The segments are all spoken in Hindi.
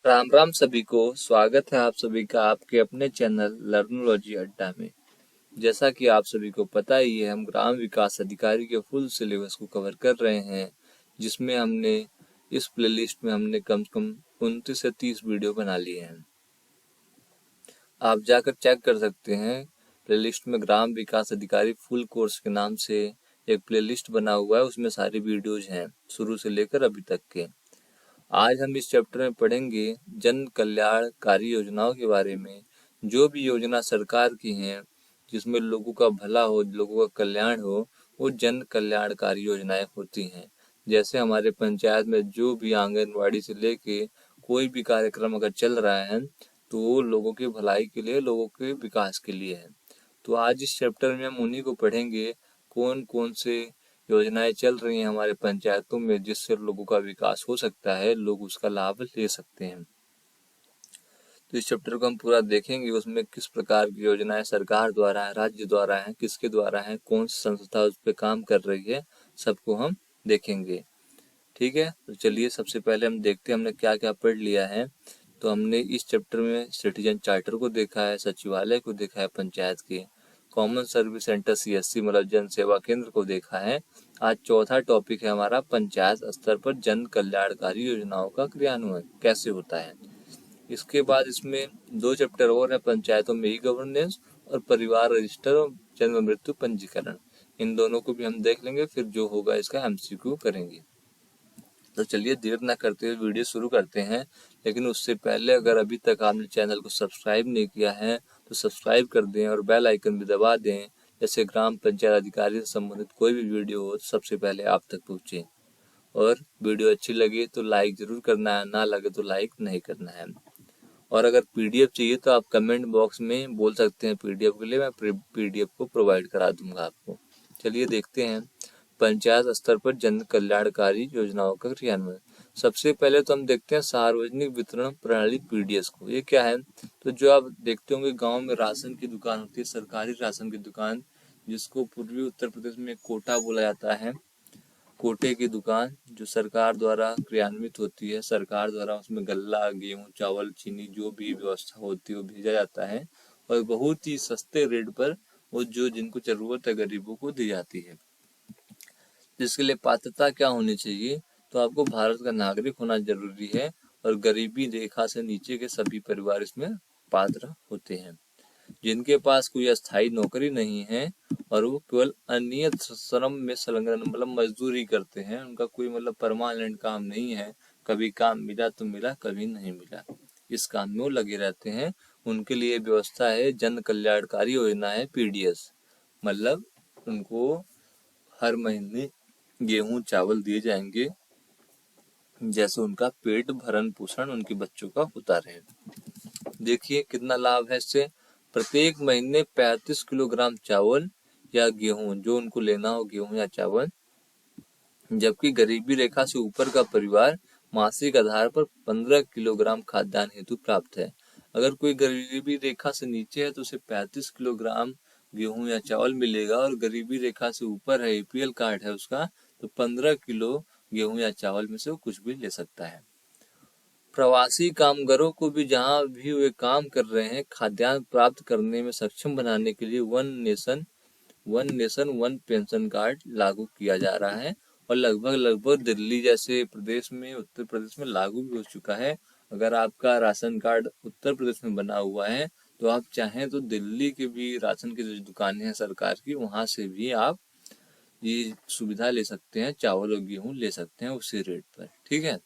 राम राम सभी को। स्वागत है आप सभी का आपके अपने चैनल लर्नोलॉजी अड्डा में। जैसा कि आप सभी को पता ही है, हम ग्राम विकास अधिकारी के फुल सिलेबस को कवर कर रहे हैं, जिसमें हमने इस प्लेलिस्ट में हमने कम से कम 29 से 30 वीडियो बना लिए हैं। आप जाकर चेक कर सकते हैं। प्लेलिस्ट में ग्राम विकास अधिकारी फुल कोर्स के नाम से एक प्लेलिस्ट बना हुआ है, उसमें सारी वीडियोज हैं शुरू से लेकर अभी तक के। आज हम इस चैप्टर में पढ़ेंगे जन कल्याणकारी योजनाओं के बारे में। जो भी योजना सरकार की हैं जिसमें लोगों का भला हो, लोगों का कल्याण हो, वो जन कल्याणकारी योजनाएं होती हैं। जैसे हमारे पंचायत में जो भी आंगनवाड़ी से लेके कोई भी कार्यक्रम अगर चल रहा है तो वो लोगों की भलाई के लिए, लोगों के विकास के लिए है। तो आज इस चैप्टर में हम उन्हीं को पढ़ेंगे, कौन कौन से योजनाएं चल रही हैं हमारे पंचायतों में जिससे लोगों का विकास हो सकता है, लोग उसका लाभ ले सकते हैं। तो इस चैप्टर को हम पूरा देखेंगे, उसमें किस प्रकार की योजनाएं सरकार द्वारा है, राज्य द्वारा है, किसके द्वारा है, कौन सी संस्था उस पर काम कर रही है, सबको हम देखेंगे। ठीक है, तो चलिए सबसे पहले हम देखते हैं हमने क्या क्या पढ़ लिया है। तो हमने इस चैप्टर में सिटीजन चार्टर को देखा है, सचिवालय को देखा है पंचायत के, कॉमन सर्विस सेंटर CSC मतलब जन सेवा केंद्र को देखा है। आज चौथा टॉपिक है हमारा पंचायत स्तर पर जन कल्याणकारी योजनाओं का क्रियान्वयन कैसे होता है। इसके बाद इसमें 2 चैप्टर और है, पंचायतों में ई-गवर्नेंस और परिवार रजिस्टर और जन्म मृत्यु पंजीकरण। इन दोनों को भी हम देख लेंगे, फिर जो होगा इसका MCQ करेंगे। तो चलिए देर ना करते हुए वीडियो शुरू करते हैं। लेकिन उससे पहले अगर अभी तक आपने चैनल को सब्सक्राइब नहीं किया है तो सब्सक्राइब कर दें और बेल आइकन भी दबा दें, जैसे ग्राम पंचायत अधिकारी से संबंधित कोई भी वीडियो हो सबसे पहले आप तक पहुँचे। और वीडियो अच्छी लगी तो लाइक जरूर करना है, ना लगे तो लाइक नहीं करना है। और अगर PDF चाहिए तो आप कमेंट बॉक्स में बोल सकते हैं PDF के लिए, मैं PDF को प्रोवाइड करा दूंगा आपको। चलिए देखते हैं पंचायत स्तर पर जन कल्याणकारी योजनाओं का क्रियान्वयन। सबसे पहले तो हम देखते हैं सार्वजनिक वितरण प्रणाली PDS को। ये क्या है? तो जो आप देखते होंगे गांव में राशन की दुकान होती है, सरकारी राशन की दुकान, जिसको पूर्वी उत्तर प्रदेश में कोटा बोला जाता है। कोटे की दुकान जो सरकार द्वारा क्रियान्वित होती है, सरकार द्वारा उसमें गल्ला, गेहूं, चावल, चीनी जो भी व्यवस्था होती है वो भेजा जाता है और बहुत ही सस्ते रेट पर वो जो जिनको जरूरत है गरीबों को दी जाती है। जिसके लिए पात्रता क्या होनी चाहिए? तो आपको भारत का नागरिक होना जरूरी है और गरीबी रेखा से नीचे के सभी परिवार इसमें पात्र होते हैं। जिनके पास कोई अस्थायी नौकरी नहीं है और वो केवल अनियत श्रम में संलग्न मतलब मजदूरी करते हैं, उनका कोई मतलब परमानेंट काम नहीं है, कभी काम मिला तो मिला, कभी नहीं मिला, इस काम में वो लगे रहते हैं, उनके लिए व्यवस्था है जन कल्याणकारी योजना है PDS। मतलब उनको हर महीने गेहूं चावल दिए जाएंगे, जैसे उनका पेट भरण पोषण उनके बच्चों का होता रहे। देखिए कितना लाभ है इससे। प्रत्येक महीने 35 किलोग्राम चावल या गेहूं जो उनको लेना हो, गेहूं या चावल, जबकि गरीबी रेखा से ऊपर का परिवार मासिक आधार पर 15 किलोग्राम खाद्यान्न हेतु प्राप्त है। अगर कोई गरीबी रेखा से नीचे है तो उसे 35 किलोग्राम गेहूं या चावल मिलेगा, और गरीबी रेखा से ऊपर है, APL कार्ड है उसका, तो 15 किलो गेहूं या चावल में से वो कुछ भी ले सकता है। प्रवासी कामगारों को भी जहां भी वे काम कर रहे हैं खाद्यान्न प्राप्त करने में सक्षम बनाने के लिए वन पेंशन कार्ड लागू किया जा रहा है और लगभग दिल्ली जैसे प्रदेश में, उत्तर प्रदेश में लागू भी हो चुका है। अगर आपका राशन कार्ड उत्तर प्रदेश में बना हुआ है तो आप चाहें तो दिल्ली के भी राशन की जो दुकानें हैं सरकार की, वहां से भी आप ये सुविधा ले सकते हैं, चावल और गेहूं ले सकते हैं उसी रेट पर। ठीक है,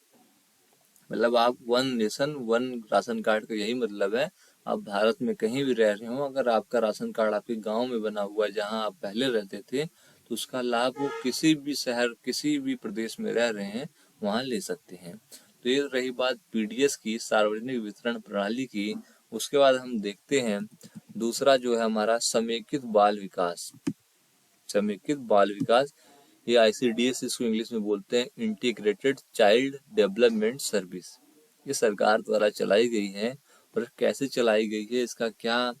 मतलब आप one nation one ration card का यही मतलब है। आप भारत में कहीं भी रह रहे हो, अगर आपका राशन कार्ड आपके गांव में बना हुआ है जहां आप पहले रहते थे, तो उसका लाभ वो किसी भी शहर, किसी भी प्रदेश में रह रहे हैं वहां ले सकते हैं। तो ये रही बात PDS की, सार्वजनिक वितरण प्रणाली की। उसके बाद हम देखते हैं दूसरा जो है हमारा समेकित बाल विकास। समेकित बाल विकास, ये ICDS इसको इंग्लिश में बोलते हैं, इंटीग्रेटेड चाइल्ड डेवलपमेंट सर्विस। ये सरकार द्वारा चलाई गई है, और कैसे चलाई गई है, इसका क्या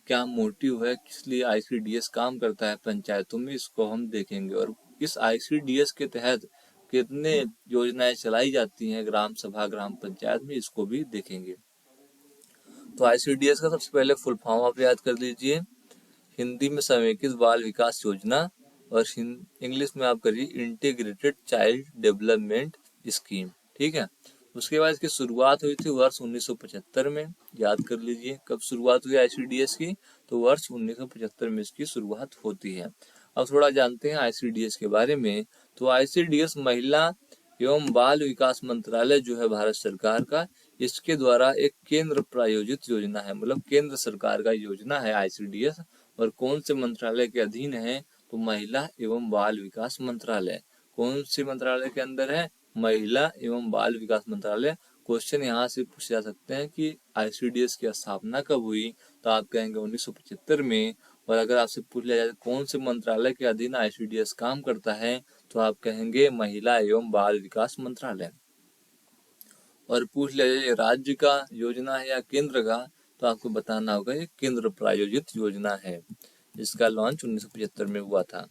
क्या मोटिव है, किस लिए ICDS काम करता है पंचायतों में, इसको हम देखेंगे। और इस ICDS के तहत कितने योजनाएं चलाई जाती हैं ग्राम सभा ग्राम पंचायत में, इसको भी देखेंगे। तो आईसीडीएस का सबसे पहले फुल फॉर्म आप याद कर लीजिए। हिंदी में समेकित बाल विकास योजना, और इंग्लिश में आप करिए इंटीग्रेटेड चाइल्ड डेवलपमेंट स्कीम। ठीक है। उसके बाद इसकी शुरुआत हुई थी वर्ष 1975 में। याद कर लीजिए कब शुरुआत हुई आईसीडीएस की, तो वर्ष 1975 में इसकी शुरुआत होती है। अब थोड़ा जानते हैं आईसीडीएस के बारे में। तो आईसीडीएस महिला एवं बाल विकास मंत्रालय जो है भारत सरकार का, इसके द्वारा एक केंद्र प्रायोजित योजना है, मतलब केंद्र सरकार का योजना है आईसीडीएस। और कौन से मंत्रालय के अधीन है, तो महिला एवं बाल विकास मंत्रालय। कौन से मंत्रालय के अंदर है, महिला एवं बाल विकास मंत्रालय। क्वेश्चन यहाँ से पूछे जा सकते हैं कि आईसीडीएस की स्थापना कब हुई, तो आप कहेंगे 1975 में। और अगर आपसे पूछ लिया जाए कौन से मंत्रालय के अधीन आईसीडीएस काम करता है, तो आप कहेंगे महिला एवं बाल विकास मंत्रालय। और पूछ लिया जाए राज्य का योजना है या केंद्र का, तो आपको बताना होगा ये केंद्र प्रायोजित योजना है। इसका लॉन्च 1975 में हुआ था।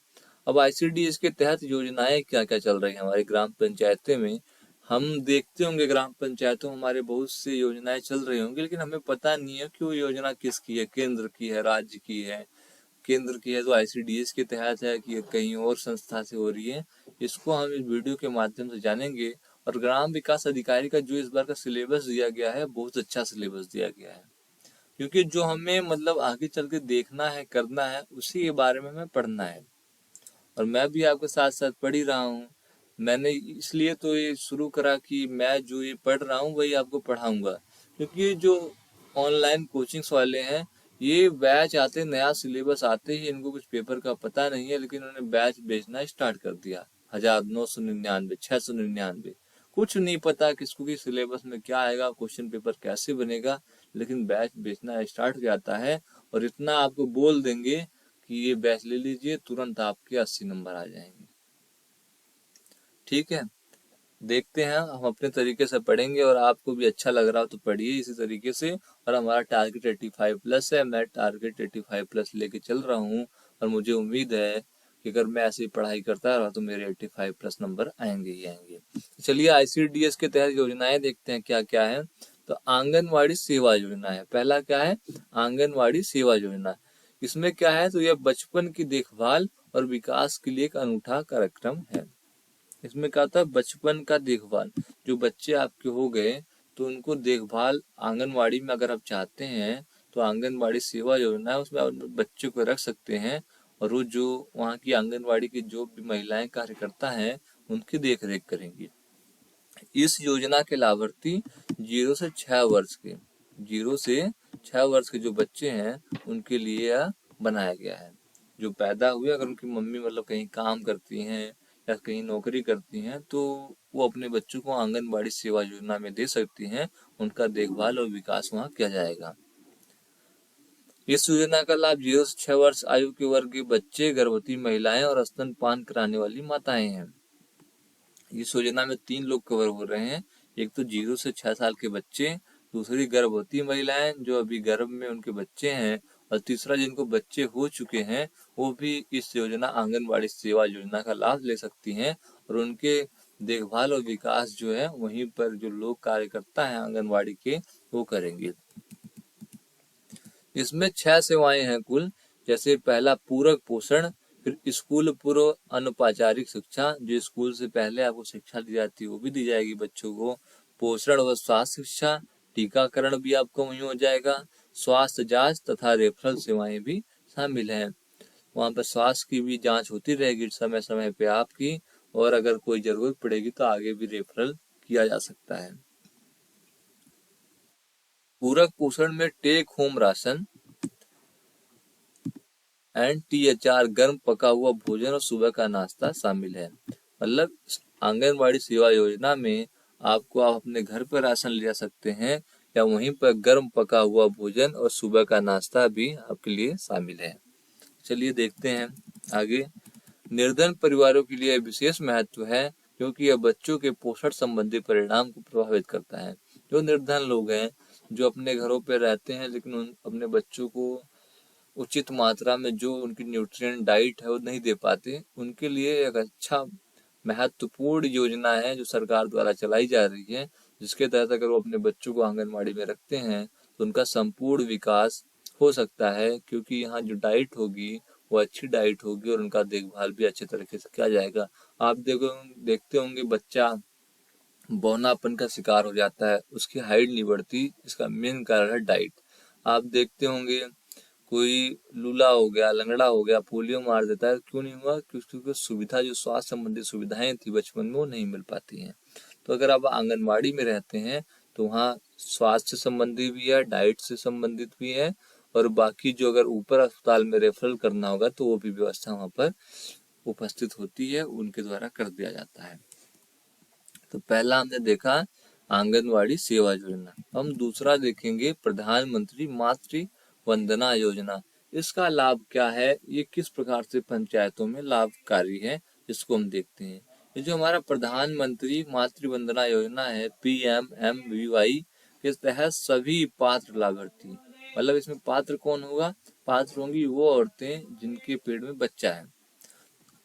अब आईसीडीएस के तहत योजनाएं क्या क्या चल रही हैं हमारी ग्राम पंचायतें में। हम देखते होंगे ग्राम पंचायतों में हमारे बहुत सी योजनाएं चल रही होंगी, लेकिन हमें पता नहीं है कि वो योजना किसकी है, केंद्र की है, राज्य की है। केंद्र की है तो आईसीडीएस के तहत है कि कहीं और संस्था से हो रही है, इसको हम इस वीडियो के माध्यम से जानेंगे। और ग्राम विकास अधिकारी का जो इस बार का सिलेबस दिया गया है, बहुत अच्छा सिलेबस दिया गया है, क्योंकि जो हमें मतलब आगे चल के देखना है, करना है, उसी के बारे में हमें पढ़ना है। और मैं भी आपके साथ साथ पढ़ ही रहा हूँ। मैंने इसलिए तो ये शुरू करा कि मैं जो ये पढ़ रहा हूँ वही आपको पढ़ाऊंगा, क्योंकि जो ऑनलाइन कोचिंग्स वाले हैं, ये बैच आते, नया सिलेबस आते ही इनको कुछ पेपर का पता नहीं है, लेकिन उन्होंने बैच बेचना स्टार्ट कर दिया। 1999, 699, कुछ नहीं पता किसको कि सिलेबस में क्या आएगा, क्वेश्चन पेपर कैसे बनेगा, लेकिन बैच बेचना स्टार्ट हो जाता है। और इतना आपको बोल देंगे कि ये बैच ले लीजिए, तुरंत आपके 80 नंबर आ जाएंगे। ठीक है, देखते हैं, हम अपने तरीके से पढ़ेंगे और आपको भी अच्छा लग रहा हो तो पढ़िए इसी तरीके से। और हमारा टारगेट 85+ है, मैं टारगेट 85+ लेके चल रहा हूँ। और मुझे उम्मीद है कि अगर मैं ऐसी पढ़ाई करता रहा तो मेरे 85+ नंबर आएंगे ही आएंगे। चलिए आईसीडीएस के तहत योजनाएं देखते हैं क्या क्या है। तो आंगनवाड़ी सेवा योजना है, पहला क्या है, आंगनवाड़ी सेवा योजना। इसमें क्या है, तो यह बचपन की देखभाल और विकास के लिए एक अनूठा कार्यक्रम है। इसमें क्या था, बचपन का देखभाल, जो बच्चे आपके हो गए तो उनको देखभाल आंगनवाड़ी में अगर आप चाहते हैं, तो आंगनवाड़ी सेवा योजना है, उसमें आप बच्चे को रख सकते हैं। और वो जो वहाँ की आंगनवाड़ी की जो भी महिलाएं कार्यकर्ता हैं, उनकी देख रेख करेंगी। इस योजना के लाभार्थी 0 से 6 वर्ष के, 0 से 6 वर्ष के जो बच्चे हैं उनके लिए यह बनाया गया है। जो पैदा हुए, अगर उनकी मम्मी मतलब कहीं काम करती हैं या कहीं नौकरी करती हैं, तो वो अपने बच्चों को आंगनबाड़ी सेवा योजना में दे सकती हैं। उनका देखभाल और विकास वहाँ किया जाएगा। इस योजना का लाभ 0 से 6 वर्ष आयु के वर्ग के बच्चे, गर्भवती महिलाएं और स्तनपान कराने वाली माताएं हैं। इस योजना में 3 लोग कवर हो रहे हैं। एक तो 0 से 6 साल के बच्चे, दूसरी गर्भवती महिलाएं जो अभी गर्भ में उनके बच्चे हैं, और तीसरा जिनको बच्चे हो चुके हैं, वो भी इस योजना आंगनबाड़ी सेवा योजना का लाभ ले सकती हैं। और उनके देखभाल और विकास जो है वहीं पर जो लोग कार्यकर्ता हैं आंगनबाड़ी के, वो करेंगे। इसमें 6 सेवाएं हैं कुल, जैसे पहला पूरक पोषण, फिर स्कूल पूर्व अनौपचारिक शिक्षा, जो स्कूल से पहले आपको शिक्षा दी जाती है वो भी दी जाएगी बच्चों को। पोषण व स्वास्थ्य शिक्षा, टीकाकरण भी आपको वहीं हो जाएगा। स्वास्थ्य जांच तथा रेफरल सेवाएं भी शामिल हैं। वहाँ पर स्वास्थ्य की भी जांच होती रहेगी समय समय पे आपकी, और अगर कोई जरूरत पड़ेगी तो आगे भी रेफरल किया जा सकता है। पूरक पोषण में take home ration and THR गर्म पका हुआ भोजन और सुबह का नाश्ता शामिल है। मतलब आंगनबाड़ी सेवा योजना में आपको आप अपने घर पर राशन ले जा सकते हैं, या वहीं पर गर्म पका हुआ भोजन और सुबह का नाश्ता भी आपके लिए शामिल है। चलिए देखते हैं आगे। निर्धन परिवारों के लिए विशेष महत्व है, क्योंकि यह बच्चों के पोषण संबंधी परिणाम को प्रभावित करता है। जो निर्धन लोग हैं, जो अपने घरों पर रहते हैं लेकिन अपने बच्चों को उचित मात्रा में जो उनकी न्यूट्रिएंट डाइट है वो नहीं दे पाते, उनके लिए एक अच्छा महत्वपूर्ण योजना है जो सरकार द्वारा चलाई जा रही है, जिसके तहत अगर वो अपने बच्चों को आंगनबाड़ी में रखते हैं तो उनका संपूर्ण विकास हो सकता है, क्योंकि यहाँ जो डाइट होगी वो अच्छी डाइट होगी और उनका देखभाल भी अच्छे तरीके से किया जाएगा। आप देखते होंगे बच्चा बौनापन का शिकार हो जाता है, उसकी हाइट नहीं बढ़ती, इसका मेन कारण है डाइट। आप देखते होंगे कोई लूला हो गया, लंगड़ा हो गया, पोलियो मार देता है, क्यों नहीं हुआ? क्योंकि सुविधा जो स्वास्थ्य संबंधी सुविधाएं थी बचपन में वो नहीं मिल पाती हैं। तो अगर आप आंगनबाड़ी में रहते हैं तो वहाँ स्वास्थ्य संबंधी भी है, डाइट से संबंधित भी है, और बाकी जो अगर ऊपर अस्पताल में रेफरल करना होगा तो वो भी व्यवस्था वहाँ पर उपस्थित होती है, उनके द्वारा कर दिया जाता है। तो पहला हमने देखा आंगनवाड़ी सेवा योजना। हम दूसरा देखेंगे प्रधानमंत्री मातृ वंदना योजना। इसका लाभ क्या है, ये किस प्रकार से पंचायतों में लाभकारी है, इसको हम देखते हैं। ये जो हमारा प्रधानमंत्री मातृ वंदना योजना है, PMMVY के तहत सभी पात्र लाभार्थी, मतलब इसमें पात्र कौन होगा? पात्र होंगी वो औरतें जिनके पेट में बच्चा है।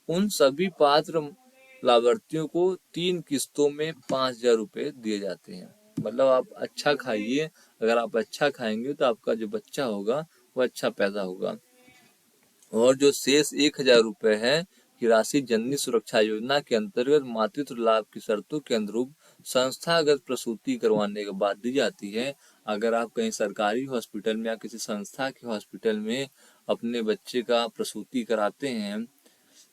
उन सभी पात्र लाभार्थियों को 3 किस्तों में 5,000 रुपए दिए जाते हैं। मतलब आप अच्छा खाइए, अगर आप अच्छा खाएंगे तो आपका जो बच्चा होगा वो अच्छा पैदा होगा। और जो शेष 1,000 रुपए है की राशि जननी सुरक्षा योजना के अंतर्गत मातृत्व लाभ की शर्तों के अनुरूप संस्थागत प्रसूति करवाने के बाद दी जाती है। अगर आप कहीं सरकारी हॉस्पिटल में या किसी संस्था के हॉस्पिटल में अपने बच्चे का प्रसूति कराते हैं,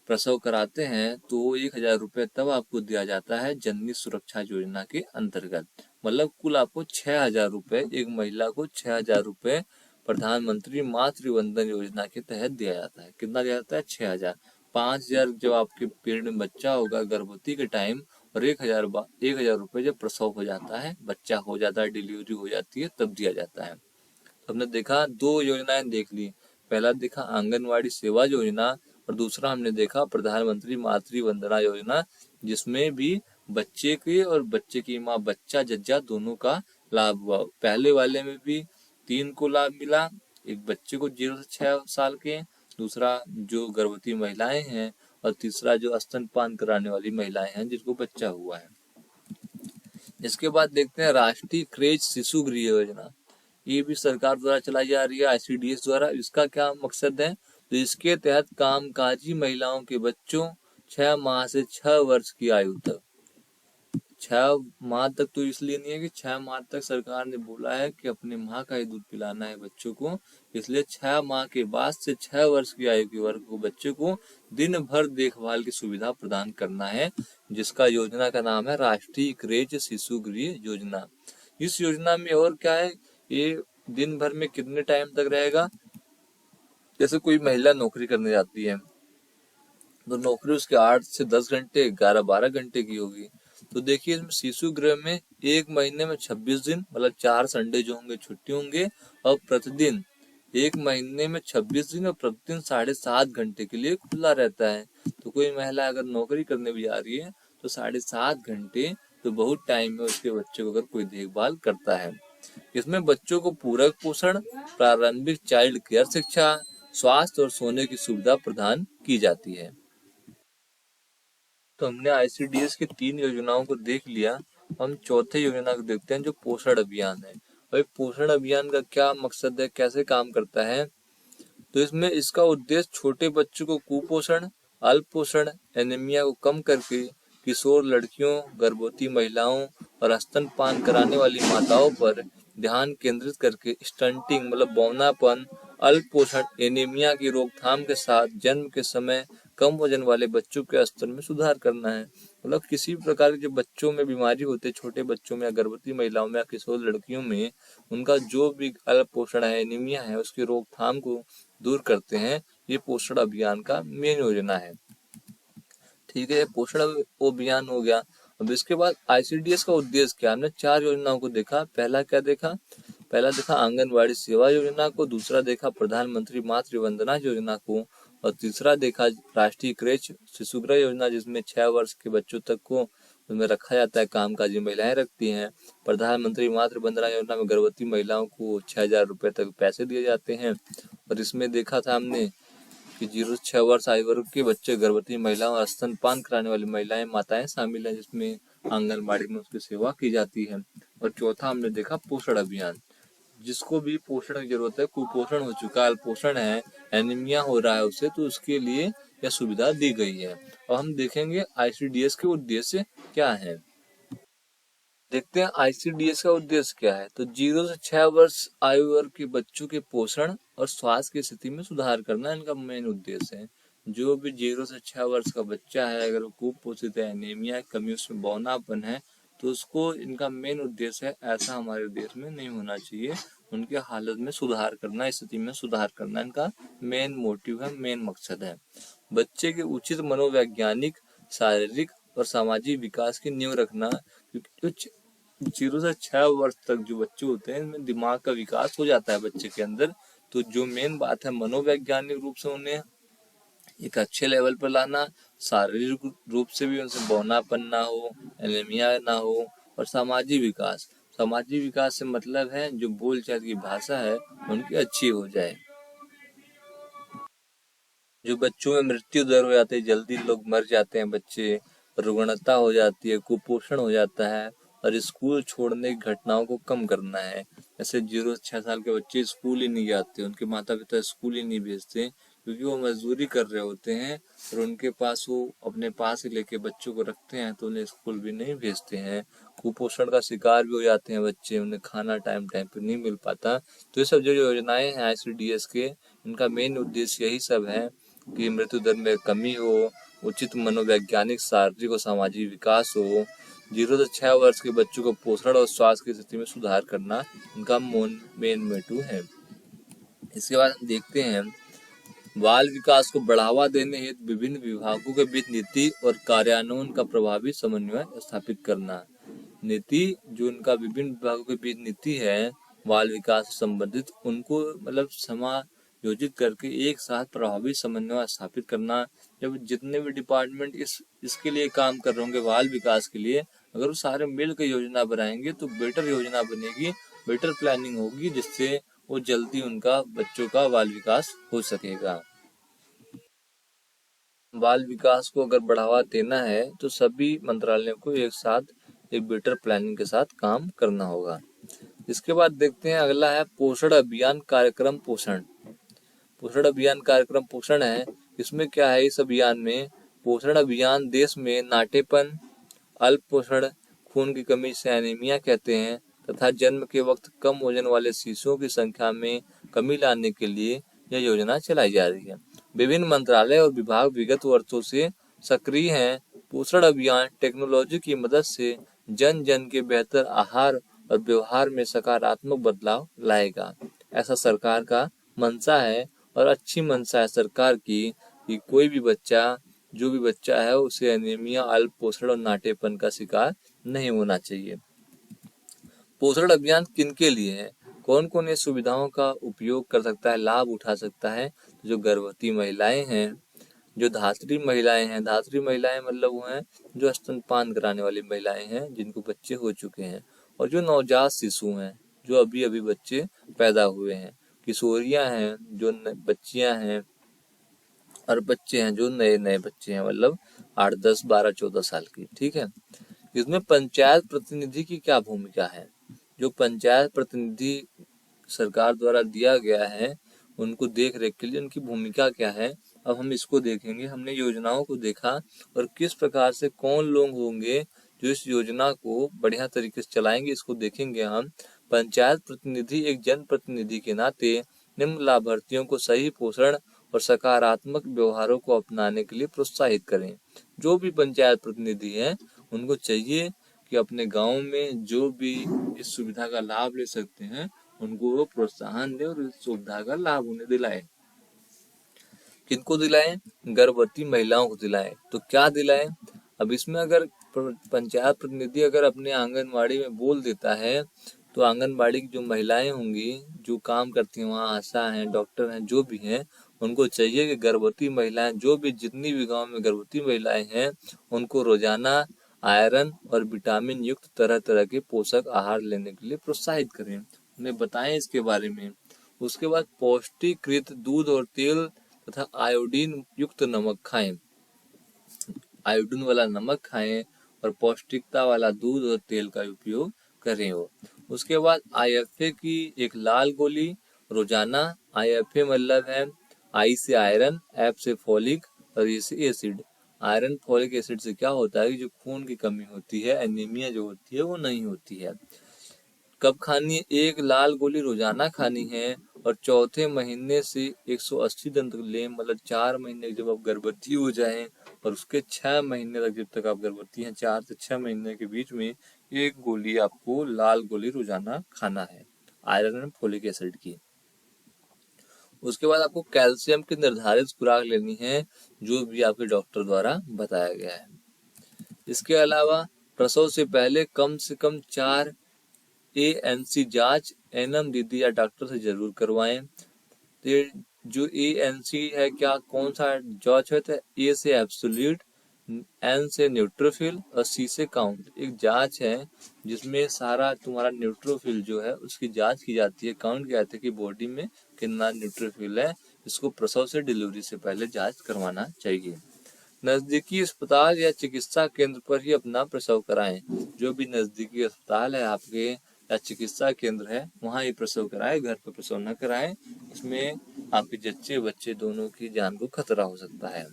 प्रसव कराते हैं, तो 1,000 रुपए तब आपको दिया जाता है जननी सुरक्षा योजना के अंतर्गत। मतलब कुल आपको 6,000 रुपए, एक महिला को 6,000 रुपए प्रधानमंत्री मातृ वंदन योजना के तहत दिया जाता है। कितना दिया जाता है? 6,000। 5,000 जब आपके पेट में बच्चा होगा गर्भवती के टाइम, और 1,000 रुपए जब प्रसव हो जाता है, बच्चा हो जाता है, डिलीवरी हो जाती है, तब दिया जाता है। तो हमने देखा 2 योजनाएं देख ली। पहला देखा आंगनवाड़ी सेवा योजना और दूसरा हमने देखा प्रधानमंत्री मातृ वंदना योजना, जिसमें भी बच्चे के और बच्चे की माँ, बच्चा जज्जा दोनों का लाभ हुआ। पहले वाले में भी 3 को लाभ मिला, एक बच्चे को 0 से 6 साल के, दूसरा जो गर्भवती महिलाएं हैं, और तीसरा जो स्तनपान कराने वाली महिलाएं हैं जिनको बच्चा हुआ है। इसके बाद देखते हैं राष्ट्रीय क्रेज शिशु गृह योजना। ये भी सरकार द्वारा चलाई जा रही है, ICDS द्वारा। इसका क्या मकसद है? तो इसके तहत कामकाजी महिलाओं के बच्चों 6 माह से 6 वर्ष की आयु तक, 6 माह तक तो इसलिए नहीं है कि 6 माह तक सरकार ने बोला है कि अपने माँ का ही दूध पिलाना है बच्चों को, इसलिए 6 माह के बाद से 6 वर्ष की आयु के वर्ग को बच्चे को दिन भर देखभाल की सुविधा प्रदान करना है, जिसका योजना का नाम है राष्ट्रीय क्रेज शिशु गृह योजना। इस योजना में और क्या है, ये दिन भर में कितने टाइम तक रहेगा? जैसे कोई महिला नौकरी करने जाती है तो नौकरी उसके 8 से 10 घंटे, 11-12 घंटे की होगी। तो देखिए इसमें शिशु गृह में 1 महीने में 26 दिन, मतलब 4 संडे जो होंगे छुट्टी होंगे, और प्रतिदिन 1 महीने में 26 दिन और प्रतिदिन 7.5 घंटे के लिए खुला रहता है। तो कोई महिला अगर नौकरी करने भी जा रही है तो 7.5 घंटे तो बहुत टाइम है उसके बच्चे को अगर कोई देखभाल करता है। इसमें बच्चों को पूरक पोषण, प्रारंभिक चाइल्ड केयर शिक्षा, स्वास्थ्य और सोने की सुविधा प्रदान की जाती है। तो हमने ICDS की 3 योजनाओं को देख लिया। हम चौथे योजना को देखते हैं जो पोषण अभियान है। भाई पोषण अभियान का क्या मकसद है, कैसे काम करता है? तो इसमें इसका उद्देश्य छोटे बच्चों को कुपोषण, अल्प पोषण, एनीमिया को कम करके किशोर लड़कियों, गर्भवती महिलाओं और स्तनपान कराने वाली माताओं पर ध्यान केंद्रित करके स्टंटिंग मतलब बौनापन, अल्प पोषण, एनीमिया की रोकथाम के साथ जन्म के समय कम वजन वाले बच्चों के स्तर में सुधार करना है। मतलब किसी भी प्रकार के जो बच्चों में बीमारी होते है, छोटे बच्चों में या गर्भवती महिलाओं में या किशोर लड़कियों में, उनका जो भी अल्प पोषण है, एनीमिया है, उसकी रोकथाम को दूर करते हैं। ये पोषण अभियान का मेन योजना है। ठीक है, पोषण अभियान हो गया। अब इसके बाद ICDS का उद्देश्य क्या? हमने 4 योजनाओं को देखा। पहला क्या देखा? पहला देखा आंगनवाड़ी सेवा योजना को, दूसरा देखा प्रधानमंत्री मातृ वंदना योजना को, और तीसरा देखा राष्ट्रीय क्रेच शिशु गृह योजना, जिसमें 6 वर्ष के बच्चों तक को उसमें रखा जाता है, कामकाजी महिलाएं रखती हैं। प्रधानमंत्री मातृ वंदना योजना में गर्भवती महिलाओं को 6,000 रुपए तक पैसे दिए जाते हैं। और इसमें देखा था हमने कि 0 से 6 वर्ष आयु वर्ग के बच्चे, गर्भवती महिलाओं और स्तनपान कराने वाली महिलाएं माताएं शामिल हैं, जिसमें आंगनबाड़ी में उसकी सेवा की जाती है। और चौथा हमने देखा पोषण अभियान, जिसको भी पोषण की जरूरत है, कुपोषण हो चुका है, अल्पोषण है, एनीमिया हो रहा है उसे, तो उसके लिए यह सुविधा दी गई है। और हम देखेंगे आईसीडीएस के उद्देश्य क्या है। देखते हैं आईसीडीएस का उद्देश्य क्या है। तो 0 से 6 वर्ष आयु वर्ग के बच्चों के पोषण और स्वास्थ्य की स्थिति में सुधार करना इनका मेन उद्देश्य है। जो भी 0 से 6 वर्ष का बच्चा है, अगर वो कुपोषित है, एनीमिया, कमी उसमें बौनापन है, तो उसको इनका मेन उद्देश्य है, ऐसा हमारे देश में नहीं होना चाहिए। उनके हालत में सुधार करना, स्थिति में सुधार करना इनका मेन मोटिव है, मेन मकसद है। बच्चे के उचित मनोवैज्ञानिक, शारीरिक और सामाजिक विकास की नींव रखना, क्योंकि 0 से 6 वर्ष तक जो बच्चे होते हैं, इनमें दिमाग का विकास हो जाता है बच्चे के अंदर। तो जो मेन बात है, मनोवैज्ञानिक रूप से उन्हें एक अच्छे लेवल पर लाना, शारीरिक रूप से भी उनसे बौनापन ना हो, एनीमिया ना हो, और सामाजिक विकास, सामाजिक विकास से मतलब है जो बोलचाल की भाषा है उनकी अच्छी हो जाए। जो बच्चों में मृत्यु दर हो जाती है, जल्दी लोग मर जाते हैं बच्चे, रुग्णता हो जाती है, कुपोषण हो जाता है, और स्कूल छोड़ने की घटनाओं को कम करना है। जैसे 0 से 6 साल के बच्चे स्कूल ही नहीं जाते, उनके माता पिता स्कूल ही नहीं भेजते, क्योंकि वो मजदूरी कर रहे होते हैं, और उनके पास वो अपने पास ही लेके बच्चों को रखते हैं, तो उन्हें स्कूल भी नहीं भेजते हैं। कुपोषण का शिकार भी हो जाते हैं बच्चे, उन्हें खाना टाइम टाइम पर नहीं मिल पाता। तो ये सब जो योजनाएं हैं आईसीडीएस के, इनका मेन उद्देश्य यही सब है कि मृत्यु दर में कमी हो, उचित मनोवैज्ञानिक, शारीरिक और सामाजिक विकास हो, 0 से 6 वर्ष के बच्चों को पोषण और स्वास्थ्य की स्थिति में सुधार करना इनका मेन मोटिव है। इसके बाद हम देखते हैं बाल विकास को बढ़ावा देने हेतु विभिन्न विभागों के बीच नीति और कार्यान्वयन का प्रभावी समन्वय स्थापित करना। नीति, जो उनका विभिन्न विभागों के बीच नीति है बाल विकास से संबंधित, उनको मतलब समायोजित करके एक साथ प्रभावी समन्वय स्थापित करना। जब जितने भी डिपार्टमेंट इसके लिए काम कर रहे होंगे बाल विकास के लिए, अगर वो सारे मिलकर योजना बनाएंगे तो बेटर योजना बनेगी, बेटर प्लानिंग होगी, जिससे वो जल्दी उनका बच्चों का बाल विकास हो सकेगा। बाल विकास को अगर बढ़ावा देना है तो सभी मंत्रालयों को एक साथ एक बेटर प्लानिंग के साथ काम करना होगा। इसके बाद देखते हैं अगला है पोषण अभियान कार्यक्रम पोषण। पोषण अभियान कार्यक्रम पोषण है, इसमें क्या है, इस अभियान में पोषण अभियान देश में नाटेपन, अल्प पोषण, खून की कमी से एनीमिया कहते हैं, तथा जन्म के वक्त कम वजन वाले शिशुओं की संख्या में कमी लाने के लिए यह योजना चलाई जा रही है। विभिन्न मंत्रालय और विभाग विगत वर्षों से सक्रिय हैं। पोषण अभियान टेक्नोलॉजी की मदद से जन जन के बेहतर आहार और व्यवहार में सकारात्मक बदलाव लाएगा, ऐसा सरकार का मंशा है। और अच्छी मंशा है सरकार की कि कोई भी बच्चा, जो भी बच्चा है, उसे एनीमिया, अल्प पोषण और नाटेपन का शिकार नहीं होना चाहिए। पोषण अभियान किनके लिए है, कौन कौन ये सुविधाओं का उपयोग कर सकता है, लाभ उठा सकता है? जो गर्भवती महिलाएं हैं, जो धात्री महिलाएं हैं, धात्री महिलाएं मतलब वो हैं जो स्तनपान कराने वाली महिलाएं हैं जिनको बच्चे हो चुके हैं, और जो नवजात शिशु हैं, जो अभी अभी बच्चे पैदा हुए हैं, किशोरियां हैं, जो बच्चियां हैं, और बच्चे हैं जो नए नए बच्चे हैं, मतलब 8, 10, 12, 14 साल की। ठीक है। इसमें पंचायत प्रतिनिधि की क्या भूमिका है? जो पंचायत प्रतिनिधि सरकार द्वारा दिया गया है, उनको देख रेख के लिए उनकी भूमिका क्या है, अब हम इसको देखेंगे। हमने योजनाओं को देखा और किस प्रकार से कौन लोग होंगे जो इस योजना को बढ़िया तरीके से चलाएंगे, इसको देखेंगे हम। पंचायत प्रतिनिधि एक जन प्रतिनिधि के नाते निम्न लाभार्थियों को सही पोषण और सकारात्मक व्यवहारों को अपनाने के लिए प्रोत्साहित करें। जो भी पंचायत प्रतिनिधि हैं, उनको चाहिए कि अपने गांव में जो भी इस सुविधा का लाभ ले सकते हैं, उनको वो प्रोत्साहन दे और इस सुविधा का लाभ उन्हें दिलाए। किनको दिलाएं? गर्भवती महिलाओं को दिलाएं। तो क्या दिलाएं? अब इसमें अगर पंचायत प्रतिनिधि अगर अपने आंगनबाड़ी में बोल देता है, तो आंगनबाड़ी की जो महिलाएं होंगी, जो काम करती हैं वहाँ, आशा हैं, डॉक्टर हैं, जो भी हैं, उनको चाहिए कि गर्भवती महिलाएं, जो भी जितनी भी गांव में गर्भवती महिलाएं हैं, उनको रोजाना आयरन और विटामिन युक्त तरह तरह के पोषक आहार लेने के लिए प्रोत्साहित करें, उन्हें बताएं इसके बारे में। उसके बाद पौष्टिकृत दूध और तेल तथा आयोडीन युक्त नमक खाएं। आयोडीन वाला नमक खाएं और पौष्टिकता वाला दूध और तेल का उपयोग करें। उसके बाद IFA की एक लाल गोली रोजाना। IFA मतलब है आई से आयरन, एफ से फॉलिक और ए से एसिड। आयरन फॉलिक एसिड से क्या होता है कि जो खून की कमी होती है, एनीमिया जो होती है वो नहीं होती है। कब खानी है? एक लाल गोली रोजाना खानी है और चौथे महीने से 180 दिन तक लें, मतलब 4 महीने जब आप गर्भवती हो जाएं और उसके 6 महीने तक, जब तक आप गर्भवती हैं 4 से 6 महीने के बीच में एक गोली आपको लाल गोली रोजाना खाना है आयरन एंड फोलिक एसिड की। उसके बाद आपको कैल्शियम की निर्धारित खुराक लेनी है जो भी आपके डॉक्टर द्वारा बताया गया है। इसके अलावा प्रसव से पहले कम से कम 4 ANC जांच एनएम दीदी या डॉक्टर से जरूर करवाएं। तो ये जो ANC है, क्या कौन सा जांच है? तो ए से एब्सोल्यूट, एन से न्यूट्रोफिल और सी से काउंट। एक जांच है जिसमें सारा तुम्हारा न्यूट्रोफिल जो है उसकी जांच की जाती है, काउंट किया जाता है कि बॉडी में कितना न्यूट्रोफिल है। इसको प्रसव से डिलीवरी से पहले जांच करवाना चाहिए। नजदीकी अस्पताल या चिकित्सा केंद्र पर ही अपना प्रसव कराएं। जो भी नजदीकी अस्पताल है आपके या चिकित्सा केंद्र है वहाँ ही प्रसव कराएं, घर पर प्रसव न कराएं। इसमें आपके जच्चे बच्चे दोनों की जान को खतरा हो सकता है।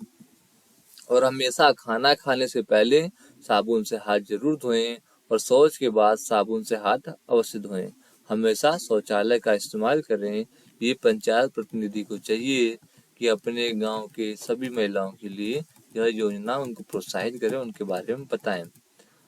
और हमेशा खाना खाने से पहले साबुन से हाथ जरूर धोएं और शौच के बाद साबुन से हाथ अवश्य धोएं। हमेशा शौचालय का इस्तेमाल करें। ये पंचायत प्रतिनिधि को चाहिए कि अपने गांव के सभी महिलाओं के लिए यह योजना उनको प्रोत्साहित करें, उनके बारे में बताएं।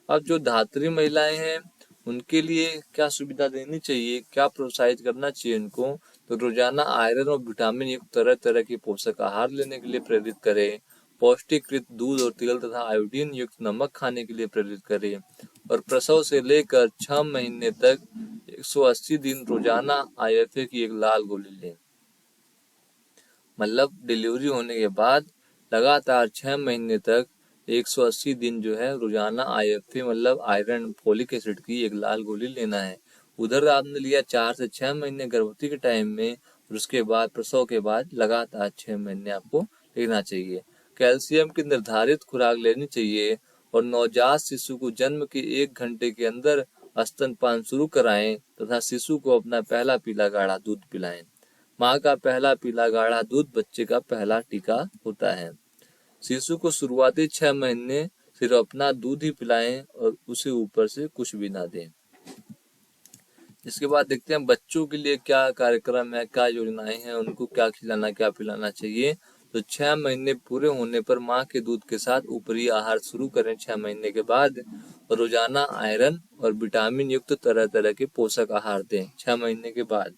अब जो धात्री महिलाएं हैं उनके लिए क्या सुविधा देनी चाहिए, क्या प्रोत्साहित करना चाहिए उनको? तो रोजाना आयरन और विटामिन युक्त तरह तरह के पोषक आहार लेने के लिए प्रेरित करें। पौष्टिकृत दूध और तेल तथा आयोडीन युक्त नमक खाने के लिए प्रेरित करें। और प्रसव से लेकर 6 महीने तक 180 दिन रोजाना IFA की एक लाल गोली लें। मतलब डिलीवरी होने के बाद लगातार 6 महीने तक 180 दिन जो है रोजाना IFA मतलब आयरन फोलिक एसिड की एक लाल गोली लेना है। उधर आपने लिया 4 से 6 महीने गर्भवती के टाइम में, और उसके बाद प्रसव के बाद लगातार 6 महीने आपको लेना चाहिए। कैल्शियम की निर्धारित खुराक लेनी चाहिए और नवजात शिशु को जन्म के 1 घंटे के अंदर स्तनपान शुरू कराएं तथा शिशु को अपना पहला पीला गाढ़ा दूध पिलाएं। माँ का पहला पीला गाढ़ा दूध बच्चे का पहला टीका होता है। शिशु को शुरुआती 6 महीने सिर्फ अपना दूध ही पिलाएं और उसे ऊपर से कुछ भी ना दें। इसके बाद देखते हैं बच्चों के लिए क्या कार्यक्रम है, क्या योजनाएं हैं, उनको क्या खिलाना क्या पिलाना चाहिए। तो 6 महीने पूरे होने पर माँ के दूध के साथ ऊपरी आहार शुरू करें 6 महीने के बाद। रोजाना आयरन और विटामिन युक्त तरह तरह के पोषक आहार दें 6 महीने के बाद।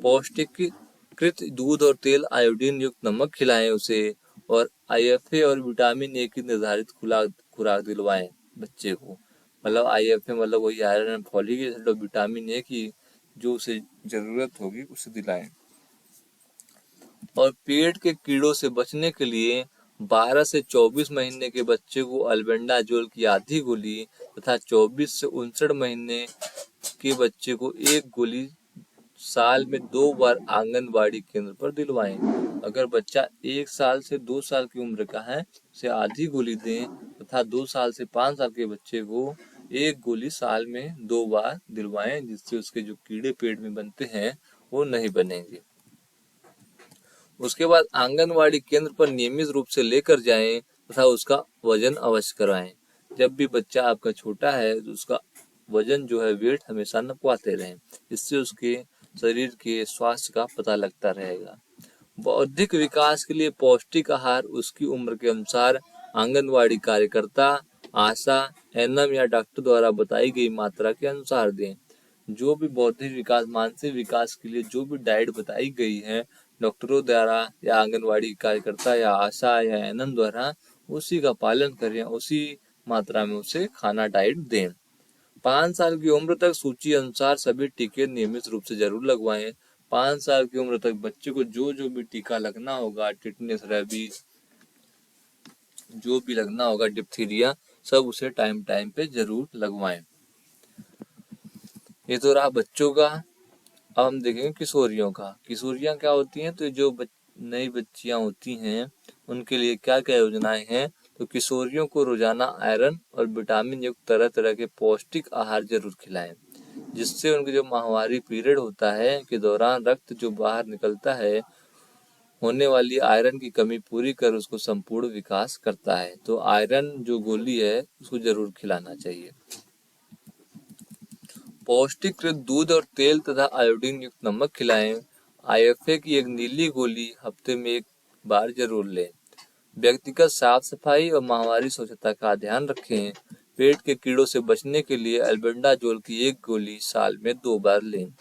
पौष्टिककृत दूध और तेल आयोडीन युक्त नमक खिलाएं उसे। और IFA और विटामिन A की निर्धारित खुराक दिलवाएं बच्चे को। मतलब IFA मतलब वही आयरन एंड फॉलिक एसिड और विटामिन A की जो उसे जरूरत होगी उसे दिलाएं। और पेट के कीड़ों से बचने के लिए 12 से 24 महीने के बच्चे को अल्बेंडाजोल की आधी गोली तथा 24 से 59 महीने के बच्चे को 1 गोली साल में 2 बार आंगनबाड़ी केंद्र पर दिलवाएं। अगर बच्चा 1 साल से 2 साल की उम्र का है उसे आधी गोली दें तथा 2 साल से 5 साल के बच्चे को 1 गोली साल में 2 बार दिलवाएं, जिससे उसके जो कीड़े पेट में बनते हैं वो नहीं बनेंगे। उसके बाद आंगनवाड़ी केंद्र पर नियमित रूप से लेकर जाएं तथा उसका वजन अवश्य कराएं। जब भी बच्चा आपका छोटा है तो उसका वजन जो है वेट हमेशा नपवाते रहें, इससे उसके शरीर के स्वास्थ्य का पता लगता रहेगा। बौद्धिक विकास के लिए पौष्टिक आहार उसकी उम्र के अनुसार आंगनवाड़ी कार्यकर्ता, आशा, एनएम या डॉक्टर द्वारा बताई गई मात्रा के अनुसार दें। जो भी बौद्धिक विकास, मानसिक विकास के लिए जो भी डाइट बताई गई है डॉक्टरों द्वारा या आंगनवाड़ी कार्यकर्ता या आशा या एनएम द्वारा, उसी का पालन करें, उसी मात्रा में उसे खाना डाइट दें। 5 साल की उम्र तक सूची अनुसार सभी टीके नियमित रूप से जरूर लगवाएं। 5 साल की उम्र तक बच्चे को जो जो भी टीका लगना होगा, टिटनेस, रेबीज, जो भी लगना होगा, डिप्थीरिया, सब उसे टाइम टाइम पे जरूर लगवाएं। ये तो रहा बच्चों का। अब हम देखेंगे किशोरियों का। किशोरियां क्या होती हैं? तो जो नई बच्चियां होती हैं उनके लिए क्या क्या योजनाएं हैं, तो किशोरियों को रोजाना आयरन और विटामिन युक्त तरह तरह के पौष्टिक आहार जरूर खिलाएं, जिससे उनके जो माहवारी पीरियड होता है के दौरान रक्त जो बाहर निकलता है होने वाली आयरन की कमी पूरी कर उसको संपूर्ण विकास करता है। तो आयरन जो गोली है उसको जरूर खिलाना चाहिए। पौष्टिक दूध और तेल तथा आयोडीन युक्त नमक खिलाएं। IFA की एक नीली गोली हफ्ते में एक बार जरूर लें। व्यक्तिगत साफ सफाई और माहवारी स्वच्छता का ध्यान रखें। पेट के कीड़ों से बचने के लिए एल्बेंडाजोल की एक गोली साल में 2 बार लें।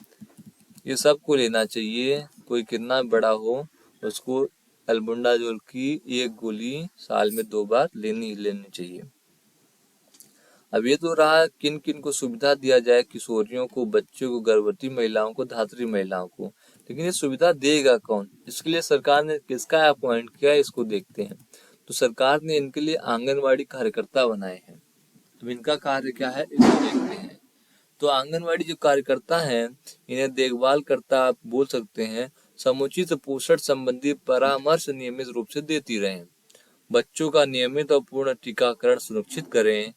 ये सबको लेना चाहिए, कोई कितना बड़ा हो उसको एल्बेंडाजोल की एक गोली साल में 2 बार लेनी चाहिए। अब ये तो रहा किन किन को सुविधा दिया जाए, किशोरियों को, बच्चों को, गर्भवती महिलाओं को, धात्री महिलाओं को। लेकिन ये सुविधा देगा कौन, इसके लिए सरकार ने किसका अपॉइंट किया है, इसको देखते हैं। तो सरकार ने इनके लिए आंगनवाड़ी कार्यकर्ता बनाए हैं। अब इनका कार्य क्या है इसको देखते हैं। तो आंगनवाड़ी जो कार्यकर्ता हैं इन्हें देखभाल करता आप बोल सकते हैं, समुचित पोषण संबंधी परामर्श नियमित रूप से देती रहें। बच्चों का नियमित और पूर्ण टीकाकरण सुनिश्चित करें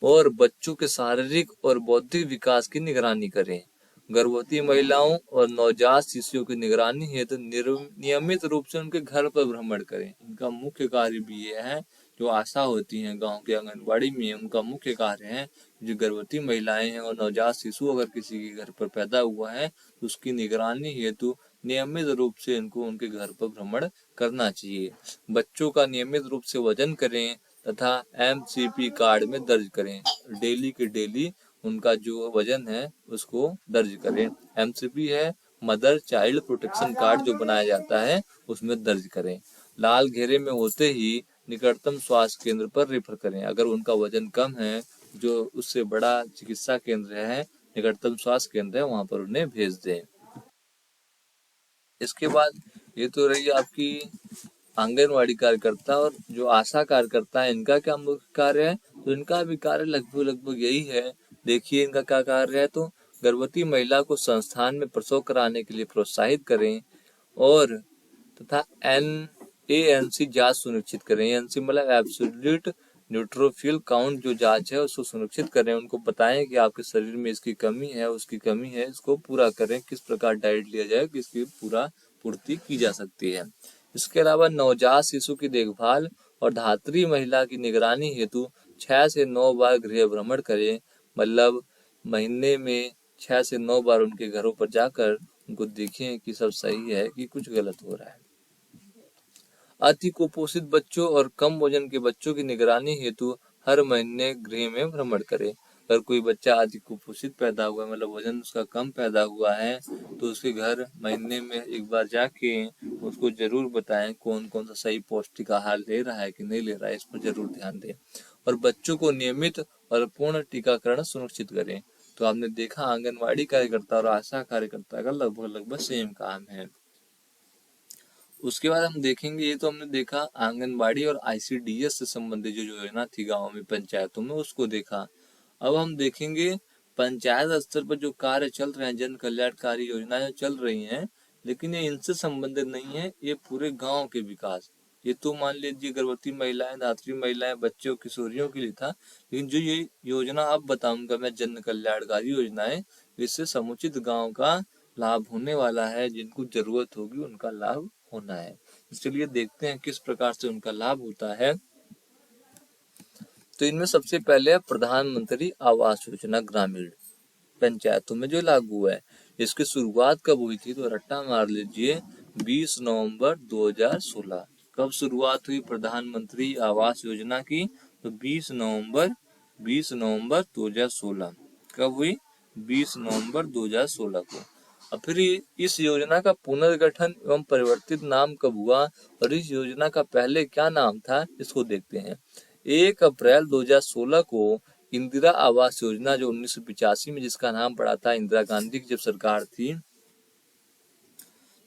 और बच्चों के शारीरिक और बौद्धिक विकास की निगरानी करें। गर्भवती महिलाओं और नवजात शिशुओं की निगरानी हेतु नियमित रूप से उनके घर पर भ्रमण करें। इनका मुख्य कार्य भी यह है, जो आशा होती हैं गांव के आंगनबाड़ी में, उनका मुख्य कार्य है जो गर्भवती महिलाएं हैं और नवजात शिशु अगर किसी के घर पर पैदा हुआ है तो उसकी निगरानी हेतु नियमित रूप से इनको उनके घर पर भ्रमण करना चाहिए। बच्चों का नियमित रूप से वजन करें तथा MCP कार्ड में दर्ज करें। डेली के डेली उनका जो वजन है उसको दर्ज करें। MCP है मदर चाइल्ड प्रोटेक्शन कार्ड जो बनाया जाता है उसमें दर्ज करें। लाल घेरे में होते ही निकटतम स्वास्थ्य केंद्र पर रेफर करें। अगर उनका वजन कम है, जो उससे बड़ा चिकित्सा केंद्र है, निकटतम स्वास्थ्य केंद्र है, वहां पर उन्हें भेज दें। इसके बाद ये तो रही आपकी आंगनवाड़ी कार्यकर्ता, और जो आशा कार्यकर्ता है इनका क्या मुख्य कार्य है, तो इनका भी कार्य लगभग यही है। देखिए इनका क्या कार्य है, तो गर्भवती महिला को संस्थान में प्रसव कराने के लिए प्रोत्साहित करें और तथा ANC जांच सुनिश्चित करें। ANC मतलब एब्सोल्यूट न्यूट्रोफिल काउंट जो जांच है उसको सुनिश्चित करें। उनको बताएं कि आपके शरीर में इसकी कमी है, उसकी कमी है, इसको पूरा करें, किस प्रकार डाइट लिया जाए कि इसकी पूरा पूर्ति की जा सकती है। इसके अलावा नवजात शिशु की देखभाल और धात्री महिला की निगरानी हेतु 6 से 9 बार गृह भ्रमण करें। मतलब महीने में 6 से 9 बार उनके घरों पर जाकर उनको देखें कि सब सही है कि कुछ गलत हो रहा है। अति कुपोषित बच्चों और कम वजन के बच्चों की निगरानी हेतु हर महीने गृह में भ्रमण करें। अगर कोई बच्चा अति कुपोषित पैदा हुआ है, मतलब वजन उसका कम पैदा हुआ है, तो उसके घर महीने में एक बार जाके उसको जरूर बताएं कौन कौन सा सही पौष्टिक आहार ले रहा है कि नहीं ले रहा है, इस पर जरूर ध्यान दें। और बच्चों को नियमित और पूर्ण टीकाकरण सुनिश्चित करें। तो आपने देखा आंगनवाड़ी कार्यकर्ता और आशा कार्यकर्ता का लगभग सेम काम है। उसके बाद हम देखेंगे, ये तो हमने देखा आंगनबाड़ी और ICDS से संबंधित जो योजना थी गाँव में, पंचायतों में, उसको देखा। अब हम देखेंगे पंचायत स्तर पर जो कार्य चल रहे हैं, जन कल्याणकारी योजनाएं चल रही हैं, लेकिन ये इनसे संबंधित नहीं है, ये पूरे गांव के विकास। ये तो मान लीजिए गर्भवती महिलाएं, धात्री महिलाएं, बच्चों, किशोरियों के लिए था, लेकिन जो ये योजना अब बताऊंगा मैं, जन कल्याणकारी योजनाएं, इससे समुचित गाँव का लाभ होने वाला है। जिनको जरूरत होगी उनका लाभ होना है। इसलिए देखते हैं किस प्रकार से उनका लाभ होता है। तो इनमें सबसे पहले प्रधानमंत्री आवास योजना ग्रामीण पंचायतों में जो लागू है। इसकी शुरुआत कब हुई थी, तो रट्टा मार लीजिए 20 नवंबर 2016। कब शुरुआत हुई प्रधानमंत्री आवास योजना की, तो 20 नवंबर 2016। कब हुई, 20 नवंबर 2016 को। और फिर इस योजना का पुनर्गठन एवं परिवर्तित नाम कब हुआ, और इस योजना का पहले क्या नाम था, इसको देखते हैं। 1 अप्रैल 2016 को इंदिरा आवास योजना, जो 1985 में जिसका नाम पड़ा था, इंदिरा गांधी की जब सरकार थी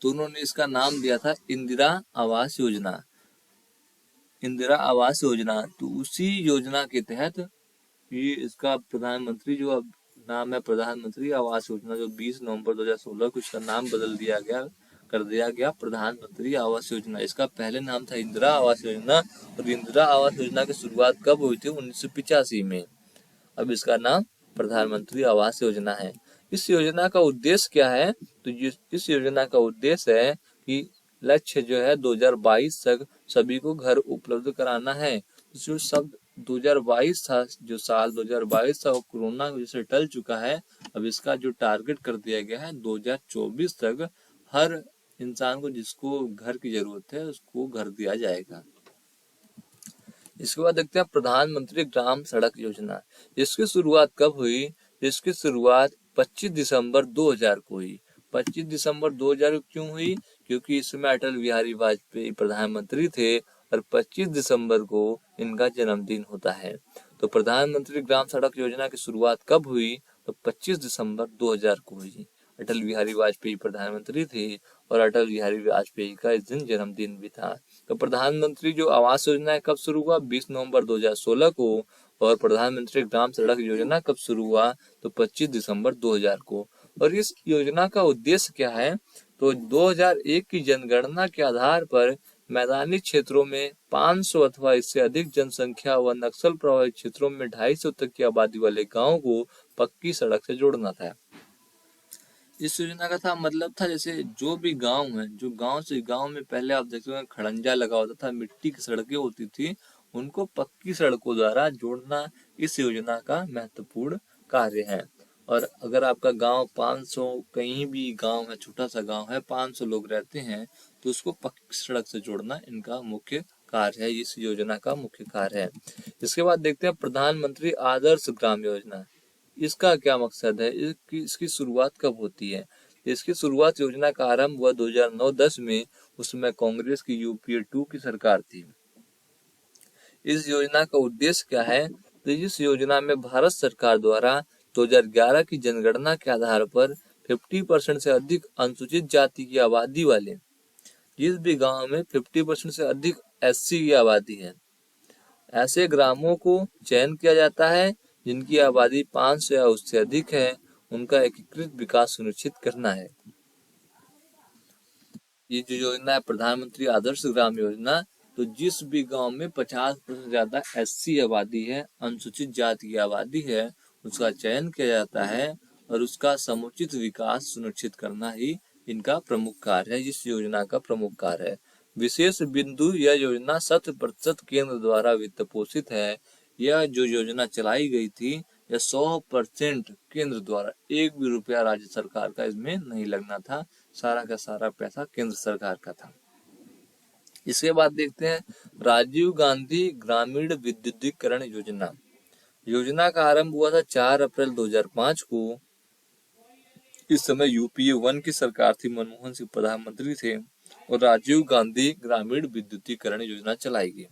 तो उन्होंने इसका नाम दिया था इंदिरा आवास योजना। इंदिरा आवास योजना, तो उसी योजना के तहत ये इसका प्रधानमंत्री जो अब नाम है प्रधानमंत्री आवास योजना, जो 20 नवंबर 2016 को इसका नाम बदल दिया गया कर दिया गया प्रधानमंत्री आवास योजना। इसका पहले नाम था इंदिरा आवास योजना, और इंदिरा आवास योजना की शुरुआत कब हुई थी? 1985 में। अब इसका नाम प्रधानमंत्री आवास योजना है। इस योजना का उद्देश्य क्या है? तो इस योजना का उद्देश्य है कि लक्ष्य जो है 2022 तक सभी को घर उपलब्ध कराना है। जो सब 2022 था, जो साल 2022 था वो कोरोना की वजह से टल चुका है। अब इसका जो टारगेट कर दिया गया है 2024 तक हर इंसान को जिसको घर की जरूरत है उसको घर दिया जाएगा। इसके बाद देखते हैं प्रधानमंत्री ग्राम सड़क योजना। इसकी शुरुआत कब हुई? इसकी शुरुआत 25 दिसंबर 2000 को हुई। 25 दिसंबर 2000 क्यों हुई? क्योंकि इसमें अटल बिहारी वाजपेयी प्रधानमंत्री थे और 25 दिसंबर को इनका जन्मदिन होता है। तो प्रधानमंत्री ग्राम सड़क योजना की शुरुआत कब हुई? तो 25 दिसंबर 2000 को हुई। अटल बिहारी वाजपेयी प्रधानमंत्री थे और अटल बिहारी वाजपेयी का इस दिन जन्मदिन भी था। तो प्रधानमंत्री जो आवास योजना है कब शुरू हुआ? 20 नवंबर 2016 को। और प्रधानमंत्री ग्राम सड़क योजना कब शुरू हुआ? तो 25 दिसंबर 2000 को। और इस योजना का उद्देश्य क्या है? तो 2001 की जनगणना के आधार पर मैदानी क्षेत्रों में 500 अथवा इससे अधिक जनसंख्या व नक्सल प्रभावित क्षेत्रों में 250 तक की आबादी वाले गाँव को पक्की सड़क से जोड़ना था। इस योजना का था मतलब था जैसे जो भी गांव है, जो गांव से गांव में पहले आप देखते हो खड़ंजा लगा होता था, मिट्टी की सड़कें होती थी, उनको पक्की सड़कों द्वारा जोड़ना इस योजना का महत्वपूर्ण कार्य है। और अगर आपका गांव 500 कहीं भी गांव है, छोटा सा गांव है, 500 लोग रहते हैं, तो उसको पक्की सड़क से जोड़ना इनका मुख्य कार्य है, इस योजना का मुख्य कार्य है। इसके बाद देखते हैं प्रधानमंत्री आदर्श ग्राम योजना। इसका क्या मकसद है? इसकी शुरुआत कब होती है? इसकी शुरुआत योजना का आरंभ हुआ 2009-10 में। उसमें कांग्रेस की यूपीए 2 की सरकार थी। इस योजना का उद्देश्य क्या है? तो इस योजना में भारत सरकार द्वारा 2011 की जनगणना के आधार पर 50% से अधिक अनुसूचित जाति की आबादी वाले जिस भी गांव में 50% से अधिक एससी की आबादी है, ऐसे ग्रामों को चयन किया जाता है जिनकी आबादी 500 या उससे अधिक है। उनका एकीकृत विकास सुनिश्चित करना है। ये जो योजना है प्रधानमंत्री आदर्श ग्राम योजना, तो जिस भी गांव में 50% ज्यादा एससी आबादी है, अनुसूचित जाति की आबादी है, उसका चयन किया जाता है और उसका समुचित विकास सुनिश्चित करना ही इनका प्रमुख कार्य है, इस योजना का प्रमुख कार्य है। विशेष बिंदु, यह योजना 100% केंद्र द्वारा वित्त पोषित है। यह जो योजना चलाई गई थी यह 100% केंद्र द्वारा, एक भी रुपया राज्य सरकार का इसमें नहीं लगना था, सारा का सारा पैसा केंद्र सरकार का था। इसके बाद देखते हैं राजीव गांधी ग्रामीण विद्युतीकरण योजना। योजना का आरंभ हुआ था 4 अप्रैल 2005 को। इस समय यूपीए 1 की सरकार थी, मनमोहन सिंह प्रधानमंत्री थे और राजीव गांधी ग्रामीण विद्युतीकरण योजना चलाई गई।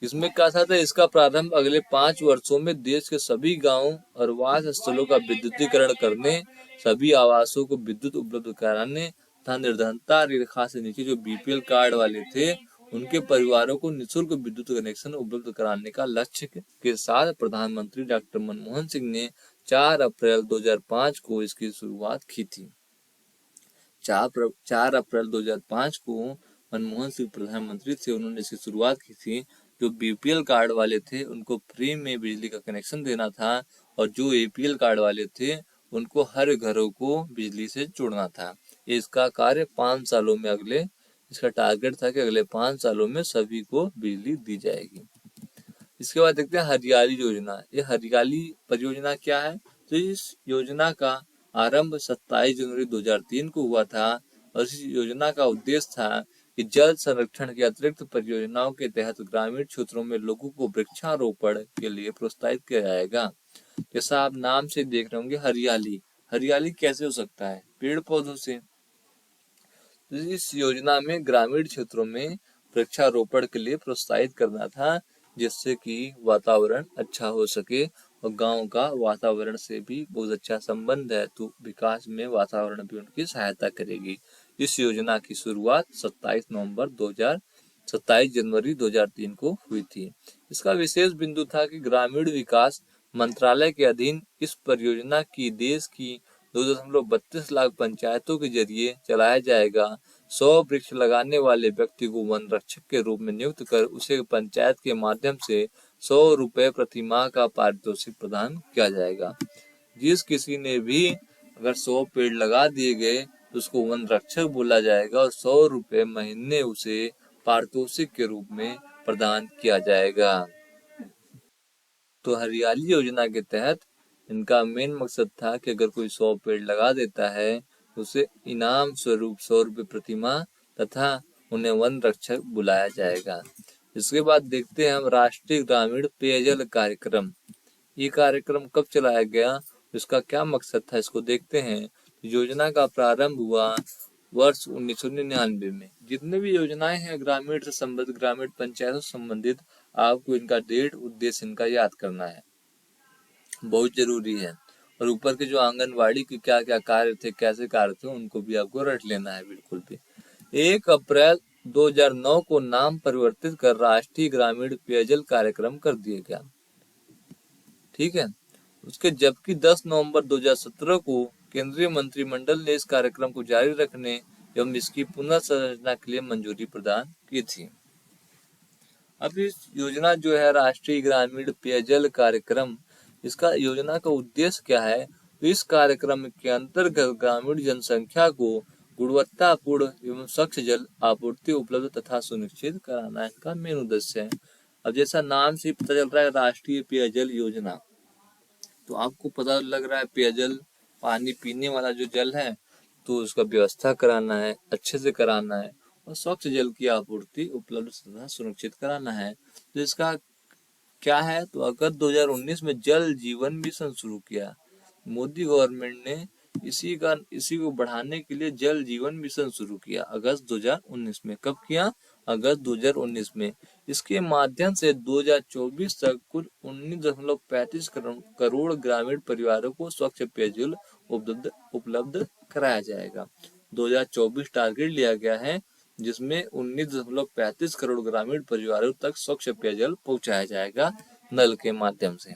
इसमें कहा था इसका प्रारंभ अगले 5 वर्षों में देश के सभी गांवों और वास स्थलों का विद्युतीकरण करने, सभी आवासों को विद्युत उपलब्ध कराने तथा निर्धनता रेखा से नीचे जो बीपीएल कार्ड वाले थे उनके परिवारों को निःशुल्क विद्युत कनेक्शन उपलब्ध कराने का लक्ष्य के साथ प्रधानमंत्री डॉक्टर मनमोहन सिंह ने 4 अप्रैल 2005 को इसकी शुरुआत की थी। 4 अप्रैल 2005 को मनमोहन सिंह प्रधानमंत्री थे, उन्होंने इसकी शुरुआत की थी। जो बीपीएल कार्ड वाले थे उनको फ्री में बिजली का कनेक्शन देना था और जो एपीएल कार्ड वाले थे उनको हर घरों को बिजली से जोड़ना था। इसका कार्य 5 सालों में इसका टारगेट था कि अगले 5 सालों में सभी को बिजली दी जाएगी। इसके बाद देखते हैं हरियाली योजना। ये हरियाली परियोजना क्या है? तो इस योजना का आरंभ 27 जनवरी 2003 को हुआ था और इस योजना का उद्देश्य था कि जल संरक्षण के अतिरिक्त परियोजनाओं के तहत ग्रामीण क्षेत्रों में लोगों को वृक्षारोपण के लिए प्रोत्साहित किया जाएगा। जैसा आप नाम से देख रहे होंगे हरियाली कैसे हो सकता है? पेड़ पौधों से। तो इस योजना में ग्रामीण क्षेत्रों में वृक्षारोपण के लिए प्रोत्साहित करना था जिससे कि वातावरण अच्छा हो सके और गांव का वातावरण से भी बहुत अच्छा संबंध है, तो विकास में वातावरण भी उनकी सहायता करेगी। इस योजना की शुरुआत 27 जनवरी 2003 को हुई थी। इसका विशेष बिंदु था कि ग्रामीण विकास मंत्रालय के अधीन इस परियोजना की देश की 2.32 लाख पंचायतों के जरिए चलाया जाएगा। 100 वृक्ष लगाने वाले व्यक्ति को वन रक्षक के रूप में नियुक्त कर उसे पंचायत के माध्यम से 100 रुपए प्रति माह का पारितोषिक प्रदान किया जाएगा। जिस किसी ने भी अगर 100 पेड़ लगा दिए गए तो उसको वन रक्षक बोला जाएगा और 100 रुपए महीने उसे पारितोषिक के रूप में प्रदान किया जाएगा। तो हरियाली योजना के तहत इनका मेन मकसद था कि अगर कोई 100 पेड़ लगा देता है तो उसे इनाम स्वरूप 100 रुपए प्रति माह तथा उन्हें वन रक्षक बुलाया जाएगा। इसके बाद देखते हैं हम राष्ट्रीय ग्रामीण पेयजल कार्यक्रम। ये कार्यक्रम कब चलाया गया, इसका क्या मकसद था, इसको देखते हैं। योजना का प्रारंभ हुआ वर्ष 1999 में। जितने भी योजनाएं हैं ग्रामीण से संबंधित, ग्रामीण पंचायतों से संबंधित, आपको इनका डेट उद्देश्य इनका याद करना है, बहुत जरूरी है। और ऊपर के जो आंगनवाड़ी के क्या क्या कार्य थे, कैसे कार्य थे, उनको भी आपको रट लेना है बिल्कुल भी। 1 अप्रैल 2009 को नाम परिवर्तित कर राष्ट्रीय ग्रामीण पेयजल कार्यक्रम कर दिया गया, ठीक है। उसके जबकि 10 नवंबर 2017 को केंद्रीय मंत्रिमंडल ने इस कार्यक्रम को जारी रखने एवं इसकी पुनर्संरचना के लिए मंजूरी प्रदान की थी। अब इस योजना जो है राष्ट्रीय ग्रामीण पेयजल कार्यक्रम, इसका योजना का उद्देश्य क्या है, तो इस कार्यक्रम के अंतर्गत ग्रामीण जनसंख्या को गुणवत्तापूर्ण एवं स्वच्छ जल आपूर्ति उपलब्ध तथा सुनिश्चित कराना इसका मेन उद्देश्य है। अब जैसा नाम से पता चल रहा है राष्ट्रीय पेयजल योजना, तो आपको पता लग रहा है पेयजल पानी पीने वाला जो जल है तो उसका व्यवस्था कराना है, अच्छे से कराना है और स्वच्छ जल की आपूर्ति उपलब्ध तथा सुनिश्चित कराना है। तो इसका क्या है, तो अगस्त 2019 में जल जीवन मिशन शुरू किया। मोदी गवर्नमेंट ने इसी को बढ़ाने के लिए जल जीवन मिशन शुरू किया अगस्त 2019 में। कब किया, अगस्त 2019 में। इसके माध्यम से 2024 तक कुल 19.35 करोड़ ग्रामीण परिवारों को स्वच्छ पेयजल उपलब्ध कराया जाएगा। 2024 टारगेट लिया गया है जिसमें 19.35 करोड़ ग्रामीण परिवारों तक स्वच्छ पेयजल पहुंचाया जाएगा नल के माध्यम से,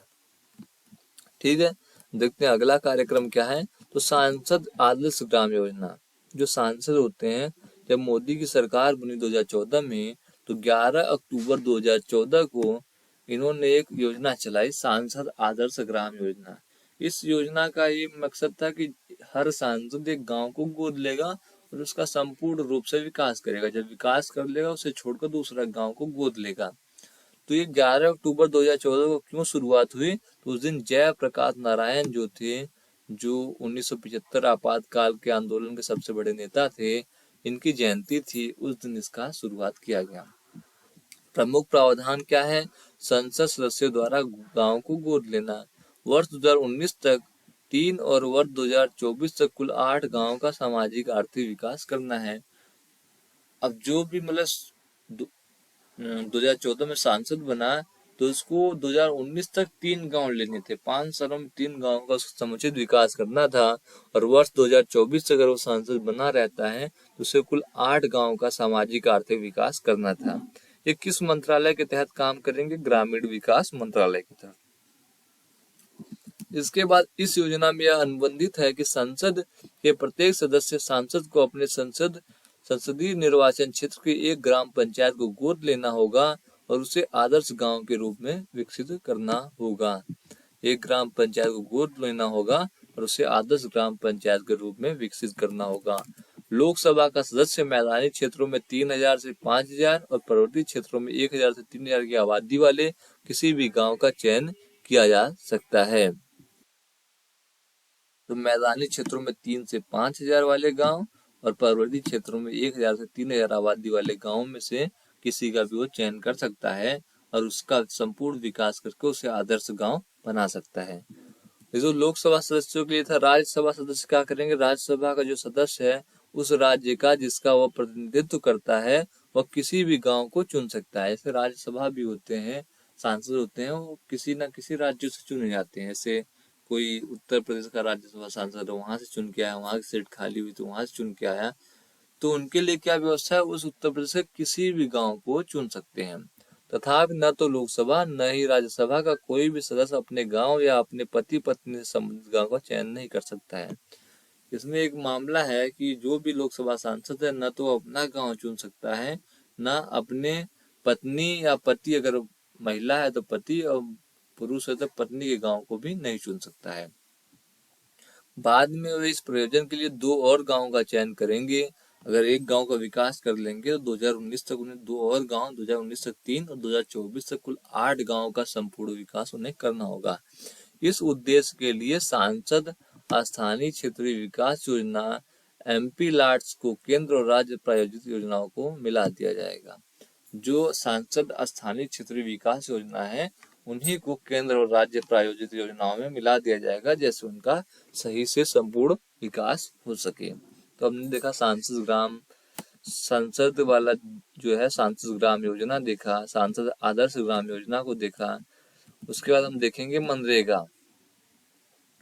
ठीक है। देखते हैं अगला कार्यक्रम क्या है, तो सांसद आदर्श ग्राम योजना। जो सांसद होते हैं, जब मोदी की सरकार बनी 2014 में, तो 11 अक्टूबर 2014 को इन्होंने एक योजना चलाई, सांसद आदर्श ग्राम योजना। इस योजना का ये मकसद था कि हर सांसद एक गांव को गोद लेगा और उसका संपूर्ण रूप से विकास करेगा। जब विकास कर लेगा उसे छोड़कर दूसरा गांव को गोद लेगा। तो ये 11 अक्टूबर 2014 को क्यों शुरुआत हुई, तो उस दिन जयप्रकाश नारायण जो थे, जो 1975 आपातकाल के आंदोलन के सबसे बड़े नेता थे, इनकी जयंती थी। उस दिन इसका शुरुआत किया गया। प्रमुख प्रावधान क्या है, संसद सदस्यों द्वारा गांव को गोद लेना। वर्ष 2019 तक 3 और वर्ष 2024 तक कुल 8 गांव का सामाजिक आर्थिक विकास करना है। अब जो भी मतलब 2014 में सांसद बना तो उसको 2019 तक 3 गांव लेने थे, 5 सालों में 3 गांव का समुचित विकास करना था। और वर्ष 2024 तक अगर वो सांसद बना रहता है तो उसे कुल 8 गांव का सामाजिक आर्थिक विकास करना था। ये किस मंत्रालय के तहत काम करेंगे, ग्रामीण विकास मंत्रालय के तहत। इसके बाद इस योजना में यह अनुबंधित है कि संसद के प्रत्येक सदस्य सांसद को अपने संसदीय निर्वाचन क्षेत्र के एक ग्राम पंचायत को गोद लेना होगा और उसे आदर्श गांव के रूप में विकसित करना होगा। एक ग्राम पंचायत को गोद लेना होगा और उसे आदर्श ग्राम पंचायत के रूप में विकसित करना होगा। लोकसभा का सदस्य मैदानी क्षेत्रों में 3000 से 5000 और पर्वतीय क्षेत्रों में 1000 से 3000 की आबादी वाले किसी भी गांव का चयन किया जा सकता है। तो मैदानी क्षेत्रों में 3 से 5000 वाले गांव और पर्वतीय क्षेत्रों में 1000 से 3000 आबादी वाले गांवों में से किसी का भी वो चयन कर सकता है और उसका संपूर्ण विकास करके उसे आदर्श गांव बना सकता है। जो लोकसभा सदस्यों के लिए था, राज्यसभा सदस्य क्या करेंगे, राज्यसभा का जो सदस्य है उस राज्य का जिसका वह प्रतिनिधित्व करता है वह किसी भी गांव को चुन सकता है। ऐसे राज्यसभा भी होते हैं, सांसद होते हैं, वो किसी न किसी राज्य से चुने जाते हैं। ऐसे कोई उत्तर प्रदेश का राज्यसभा सांसद है, वहां से चुन के आया, वहां की सीट खाली हुई तो वहां से चुन के आया, तो उनके लिए क्या व्यवस्था है, उस उत्तर प्रदेश से किसी भी गांव को चुन सकते हैं। तथापि न तो लोकसभा न ही राज्यसभा का कोई भी सदस्य अपने गांव या अपने पति पत्नी से संबंधित गांव का चयन नहीं कर सकता है। इसमें एक मामला है कि जो भी लोकसभा सांसद है न तो अपना गांव चुन सकता है, न अपने पत्नी या पति, अगर महिला है तो पति और पुरुष है तो पत्नी के गांव को भी नहीं चुन सकता है। बाद में वे इस प्रयोजन के लिए 2 और गांवों का चयन करेंगे। अगर एक गांव का विकास कर लेंगे तो 2019 तक उन्हें 2 और गांव, 2019 तक 3 और 2024 तक कुल 8 गांवों का संपूर्ण विकास उन्हें करना होगा। इस उद्देश्य के लिए सांसद स्थानीय क्षेत्रीय विकास योजना MP लाट्स को केंद्र और राज्य प्रायोजित योजनाओं को मिला दिया जाएगा। जो सांसद स्थानीय क्षेत्रीय विकास योजना है उन्हीं को केंद्र और राज्य प्रायोजित योजनाओं में मिला दिया जाएगा, जैसे उनका सही से संपूर्ण विकास हो सके। तो हमने देखा सांसद वाला जो है सांसद ग्राम योजना देखा, सांसद आदर्श ग्राम योजना को देखा। उसके बाद हम देखेंगे मनरेगा।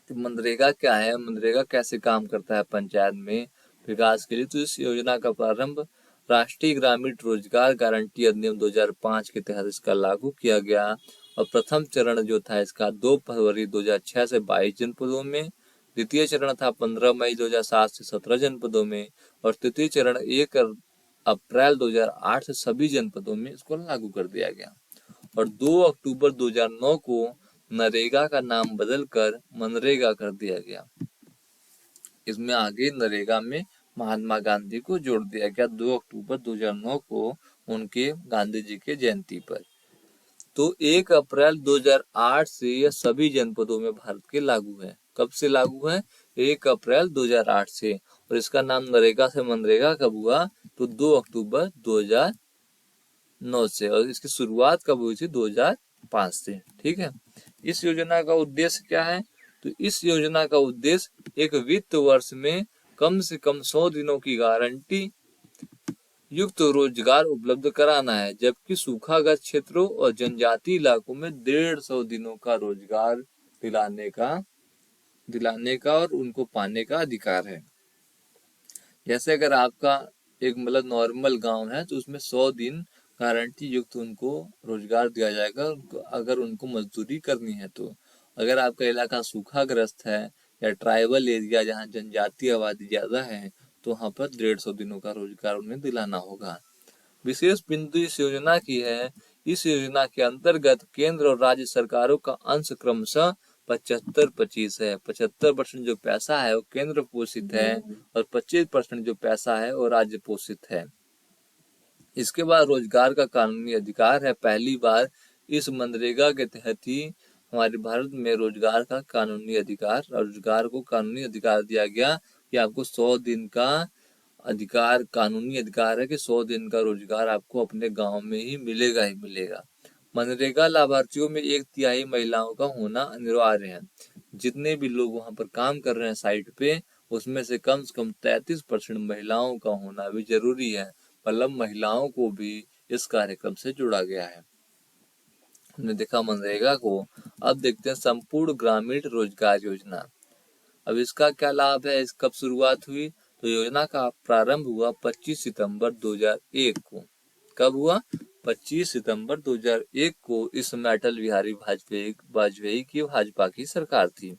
तो मनरेगा क्या है, मनरेगा कैसे काम करता है पंचायत में विकास के लिए। तो इस योजना का प्रारंभ राष्ट्रीय ग्रामीण रोजगार गारंटी अधिनियम 2005 के तहत इसका लागू किया गया और प्रथम चरण जो था इसका 2 फरवरी 2006 से 22 जनपदों में, द्वितीय चरण था 15 मई 2007 से 17 जनपदों में और तृतीय चरण 1 अप्रैल 2008 से सभी जनपदों में इसको लागू कर दिया गया। और 2 अक्टूबर 2009 को नरेगा का नाम बदलकर मनरेगा कर दिया गया। इसमें आगे नरेगा में महात्मा गांधी को जोड़ दिया गया 2 अक्टूबर 2009 को उनके गांधी जी के जयंती पर। तो 1 अप्रैल 2008 से यह सभी जनपदों में भारत के लागू है। कब से लागू है? 1 अप्रैल 2008 से। और इसका नाम नरेगा से मनरेगा कब हुआ? तो 2 अक्टूबर 2009 से। और इसकी शुरुआत कब हुई थी? 2005 से। ठीक है। इस योजना का उद्देश्य क्या है? तो इस योजना का उद्देश्य एक वित्त वर्ष में कम से कम 100 दिनों की गारंटी युक्त रोजगार उपलब्ध कराना है, जबकि सूखाग्रस्त क्षेत्रों और जनजातीय इलाकों में 150 दिनों का रोजगार दिलाने का और उनको पाने का अधिकार है। जैसे अगर आपका एक मतलब नॉर्मल गांव है तो उसमें 100 दिन गारंटी युक्त उनको रोजगार दिया जाएगा अगर उनको मजदूरी करनी है। तो अगर आपका इलाका सूखाग्रस्त है या ट्राइबल एरिया जहाँ जनजातीय आबादी ज्यादा है तो वहाँ पर 150 दिनों का रोजगार उन्हें दिलाना होगा। विशेष बिंदु इस योजना की है, इस योजना के अंतर्गत केंद्र और राज्य सरकारों का अंश क्रमशः 75-25 है। 75% जो पैसा है वो केंद्र पोषित है और 25% जो पैसा है वो राज्य पोषित है। इसके बाद रोजगार का कानूनी अधिकार है। पहली बार इस मनरेगा के तहत ही हमारे भारत में रोजगार का कानूनी अधिकार, रोजगार को कानूनी अधिकार दिया गया कि आपको 100 दिन का अधिकार, कानूनी अधिकार है कि 100 दिन का रोजगार आपको अपने गांव में ही मिलेगा ही मिलेगा। मनरेगा लाभार्थियों में 1/3 महिलाओं का होना अनिवार्य है। जितने भी लोग वहां पर काम कर रहे हैं साइट पे, उसमें से कम 33% महिलाओं का होना भी जरूरी है। मतलब महिलाओं को भी इस कार्यक्रम से जोड़ा गया है। हमने देखा मनरेगा को। अब देखते हैं संपूर्ण ग्रामीण रोजगार योजना। अब इसका क्या लाभ है, इस कब शुरुआत हुई? तो योजना का प्रारंभ हुआ 25 सितंबर 2001 को। कब हुआ? 25 सितंबर 2001 को। इस समय अटल बिहारी वाजपेयी की भाजपा की सरकार थी।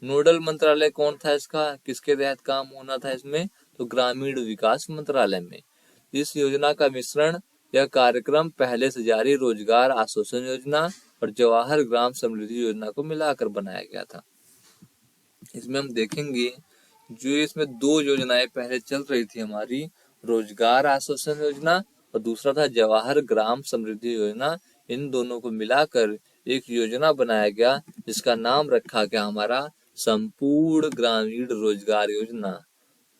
नोडल मंत्रालय कौन था इसका? किसके तहत काम होना था इसमें? तो ग्रामीण विकास मंत्रालय में। इस योजना का मिश्रण यह कार्यक्रम पहले से जारी रोजगार आश्वासन योजना और जवाहर ग्राम समृद्धि योजना को मिलाकर बनाया गया था। इसमें हम देखेंगे जो इसमें 2 योजनाएं पहले चल रही थी हमारी, रोजगार आश्वासन योजना और दूसरा था जवाहर ग्राम समृद्धि योजना। इन दोनों को मिलाकर एक योजना बनाया गया जिसका नाम रखा गया हमारा संपूर्ण ग्रामीण रोजगार योजना।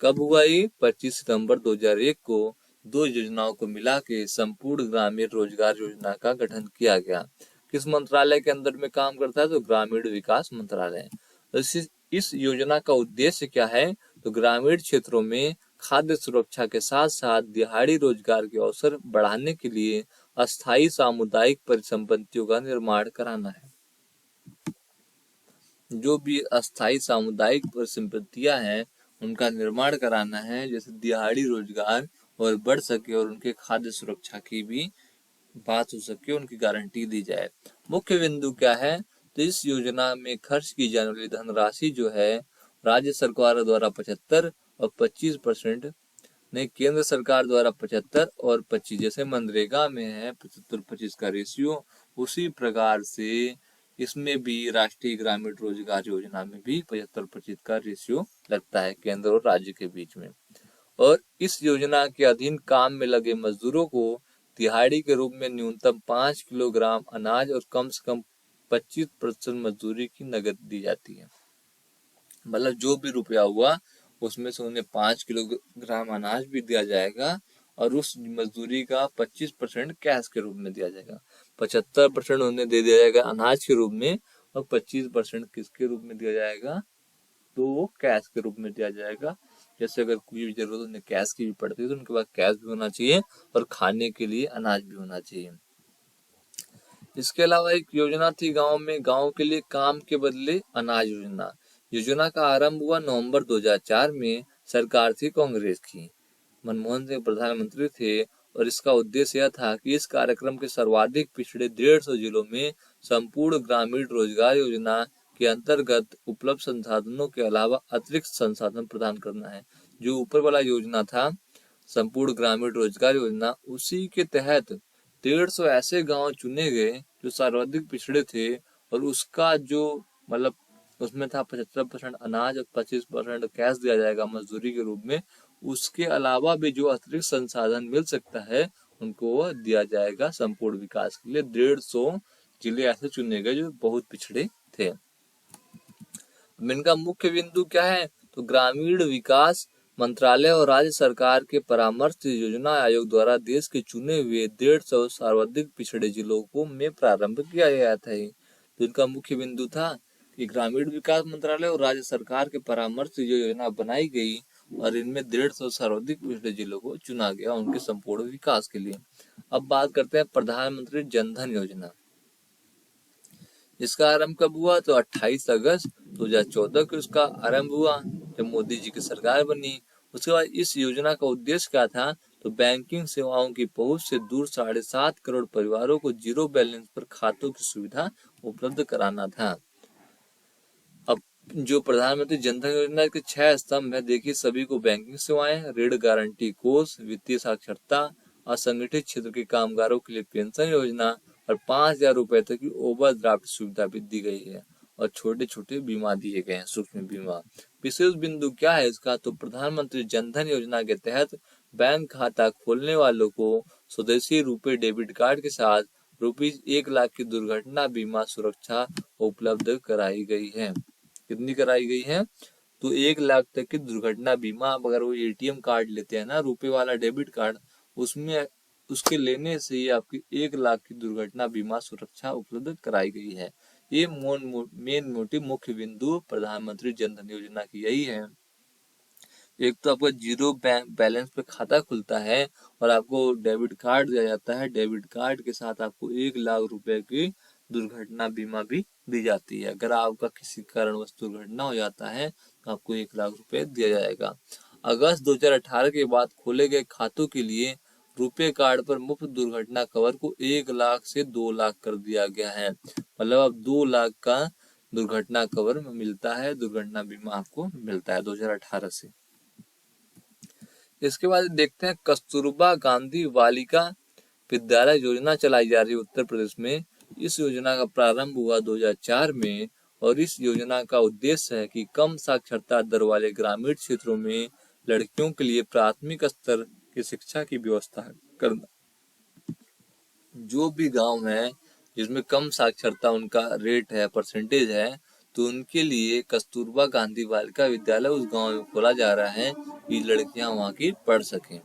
कब हुआ ये? 25 सितंबर 2001 को 2 योजनाओं को मिला के संपूर्ण ग्रामीण रोजगार योजना का गठन किया गया। किस मंत्रालय के अंदर में काम करता है? तो ग्रामीण विकास मंत्रालय। इस योजना का उद्देश्य क्या है? तो ग्रामीण क्षेत्रों में खाद्य सुरक्षा के साथ साथ दिहाड़ी रोजगार के अवसर बढ़ाने के लिए अस्थायी सामुदायिक परिसंपत्तियों का निर्माण कराना है। जो भी अस्थायी सामुदायिक परिसंपत्तियां हैं उनका निर्माण कराना है, जैसे दिहाड़ी रोजगार और बढ़ सके और उनके खाद्य सुरक्षा की भी बात हो सके, उनकी गारंटी दी जाए। मुख्य बिंदु क्या है? तो इस योजना में खर्च की जाने वाली धनराशि जो है राज्य सरकार द्वारा 75 और 25%, नहीं केंद्र सरकार द्वारा 75 और 25, जैसे मनरेगा में है 75-25 का रेशियो, उसी प्रकार से इसमें भी राष्ट्रीय ग्रामीण रोजगार योजना में भी 75-25 का रेशियो लगता है केंद्र और राज्य के बीच में। और इस योजना के अधीन काम में लगे मजदूरों को दिहाड़ी के रूप में न्यूनतम 5 किलोग्राम अनाज और कम से कम 25% मजदूरी की नकद दी जाती है। मतलब जो भी रुपया हुआ उसमें से उन्हें 5 किलोग्राम अनाज भी दिया जाएगा और उस मजदूरी का 25% कैश के रूप में दिया जाएगा। 75% उन्हें दे दिया जाएगा अनाज के रूप में और 25% किसके रूप में दिया जाएगा, तो वो कैश के रूप में दिया जाएगा। जैसे अगर कोई भी जरूरत उन्हें कैश की भी पड़ती है तो उनके पास कैश भी होना चाहिए और खाने के लिए अनाज भी होना चाहिए। इसके अलावा एक योजना थी गांव में, गांव के लिए काम के बदले अनाज योजना। योजना का आरंभ हुआ नवंबर 2004 में। सरकार थी कांग्रेस की, मनमोहन सिंह प्रधानमंत्री थे और इसका उद्देश्य यह था कि इस कार्यक्रम के सर्वाधिक पिछड़े 150 जिलों में संपूर्ण ग्रामीण रोजगार योजना के अंतर्गत उपलब्ध संसाधनों के अलावा अतिरिक्त संसाधन प्रदान करना है। जो ऊपर वाला योजना था संपूर्ण ग्रामीण रोजगार योजना, उसी के तहत 150 ऐसे गांव चुने गए जो सर्वाधिक पिछड़े थे और उसका जो मतलब उसमें था 75% अनाज और 25% कैश दिया जाएगा मजदूरी के रूप में। उसके अलावा भी जो अतिरिक्त संसाधन मिल सकता है उनको वह दिया जाएगा संपूर्ण विकास के लिए। 150 जिले ऐसे चुने गए जो बहुत पिछड़े थे। इनका मुख्य बिंदु क्या है, तो ग्रामीण विकास मंत्रालय और राज्य सरकार के परामर्श से योजना आयोग द्वारा देश के चुने हुए 150 सर्वाधिक पिछड़े जिलों को में प्रारंभ किया गया था। तो इनका मुख्य बिंदु था कि ग्रामीण विकास मंत्रालय और राज्य सरकार के परामर्श से जो योजना बनाई गई और इनमें 150 सर्वाधिक पिछड़े जिलों को चुना गया उनके संपूर्ण विकास के लिए। अब बात करते हैं प्रधानमंत्री जन धन योजना। इसका आरंभ कब हुआ, तो 28 अगस्त 2014 को इसका आरंभ हुआ जब मोदी जी की सरकार बनी। उसके बाद इस योजना का उद्देश्य क्या था, तो बैंकिंग सेवाओं की पहुंच से दूर 7.5 करोड़ परिवारों को जीरो बैलेंस पर खातों की सुविधा उपलब्ध कराना था। अब जो प्रधानमंत्री जन धन योजना के 6 स्तंभ है, देखिए सभी को बैंकिंग सेवाएं, ऋण गारंटी कोष, वित्तीय साक्षरता, असंगठित क्षेत्र के कामगारों के लिए पेंशन योजना और 5,000 रुपए तक की ओवरड्राफ्ट सुविधा भी दी गई है और छोटे छोटे बीमा दिए गए हैं, सूक्ष्म बीमा। विशेष बिंदु क्या है इसका, तो प्रधानमंत्री जन धन योजना के तहत बैंक खाता खोलने वालों को स्वदेशी रुपए डेबिट कार्ड के साथ ₹1 लाख की दुर्घटना बीमा सुरक्षा उपलब्ध कराई गई है। कितनी कराई गई है, तो 1 लाख तक की दुर्घटना बीमा। अगर वो एटीएम कार्ड लेते हैं ना रुपए वाला डेबिट कार्ड, उसमें उसके लेने से ही आपकी 1 लाख की दुर्घटना बीमा सुरक्षा उपलब्ध कराई गई है। ये मेन मोटिव मुख्य बिंदु प्रधानमंत्री जन धन योजना की यही है। एक तो आपका जीरो बैलेंस पे खाता खुलता है और आपको डेबिट कार्ड दिया जाता है। डेबिट कार्ड के साथ आपको 1 लाख रुपए की दुर्घटना बीमा भी दी जाती है। अगर आपका किसी कारणवश दुर्घटना हो जाता है तो आपको 1 लाख रुपए दिया जाएगा। अगस्त 2018 के बाद खोले गए खातों के लिए रुपए कार्ड पर मुफ्त दुर्घटना कवर को 1 लाख से 2 लाख कर दिया गया है। मतलब अब 2 लाख का दुर्घटना कवर मिलता है, दुर्घटना बीमा आपको मिलता है 2018 से। इसके बाद देखते हैं कस्तूरबा गांधी बालिका विद्यालय योजना चलाई जा रही है उत्तर प्रदेश में। इस योजना का प्रारंभ हुआ 2004 में और इस योजना का उद्देश्य है कि कम साक्षरता दर वाले ग्रामीण क्षेत्रों में लड़कियों के लिए प्राथमिक स्तर की शिक्षा की व्यवस्था करना। जो भी गांव है जिसमें कम साक्षरता उनका रेट है, परसेंटेज है, तो उनके लिए कस्तूरबा गांधी बालिका विद्यालय उस गांव में खोला जा रहा है कि लड़कियां वहां की पढ़ सकें।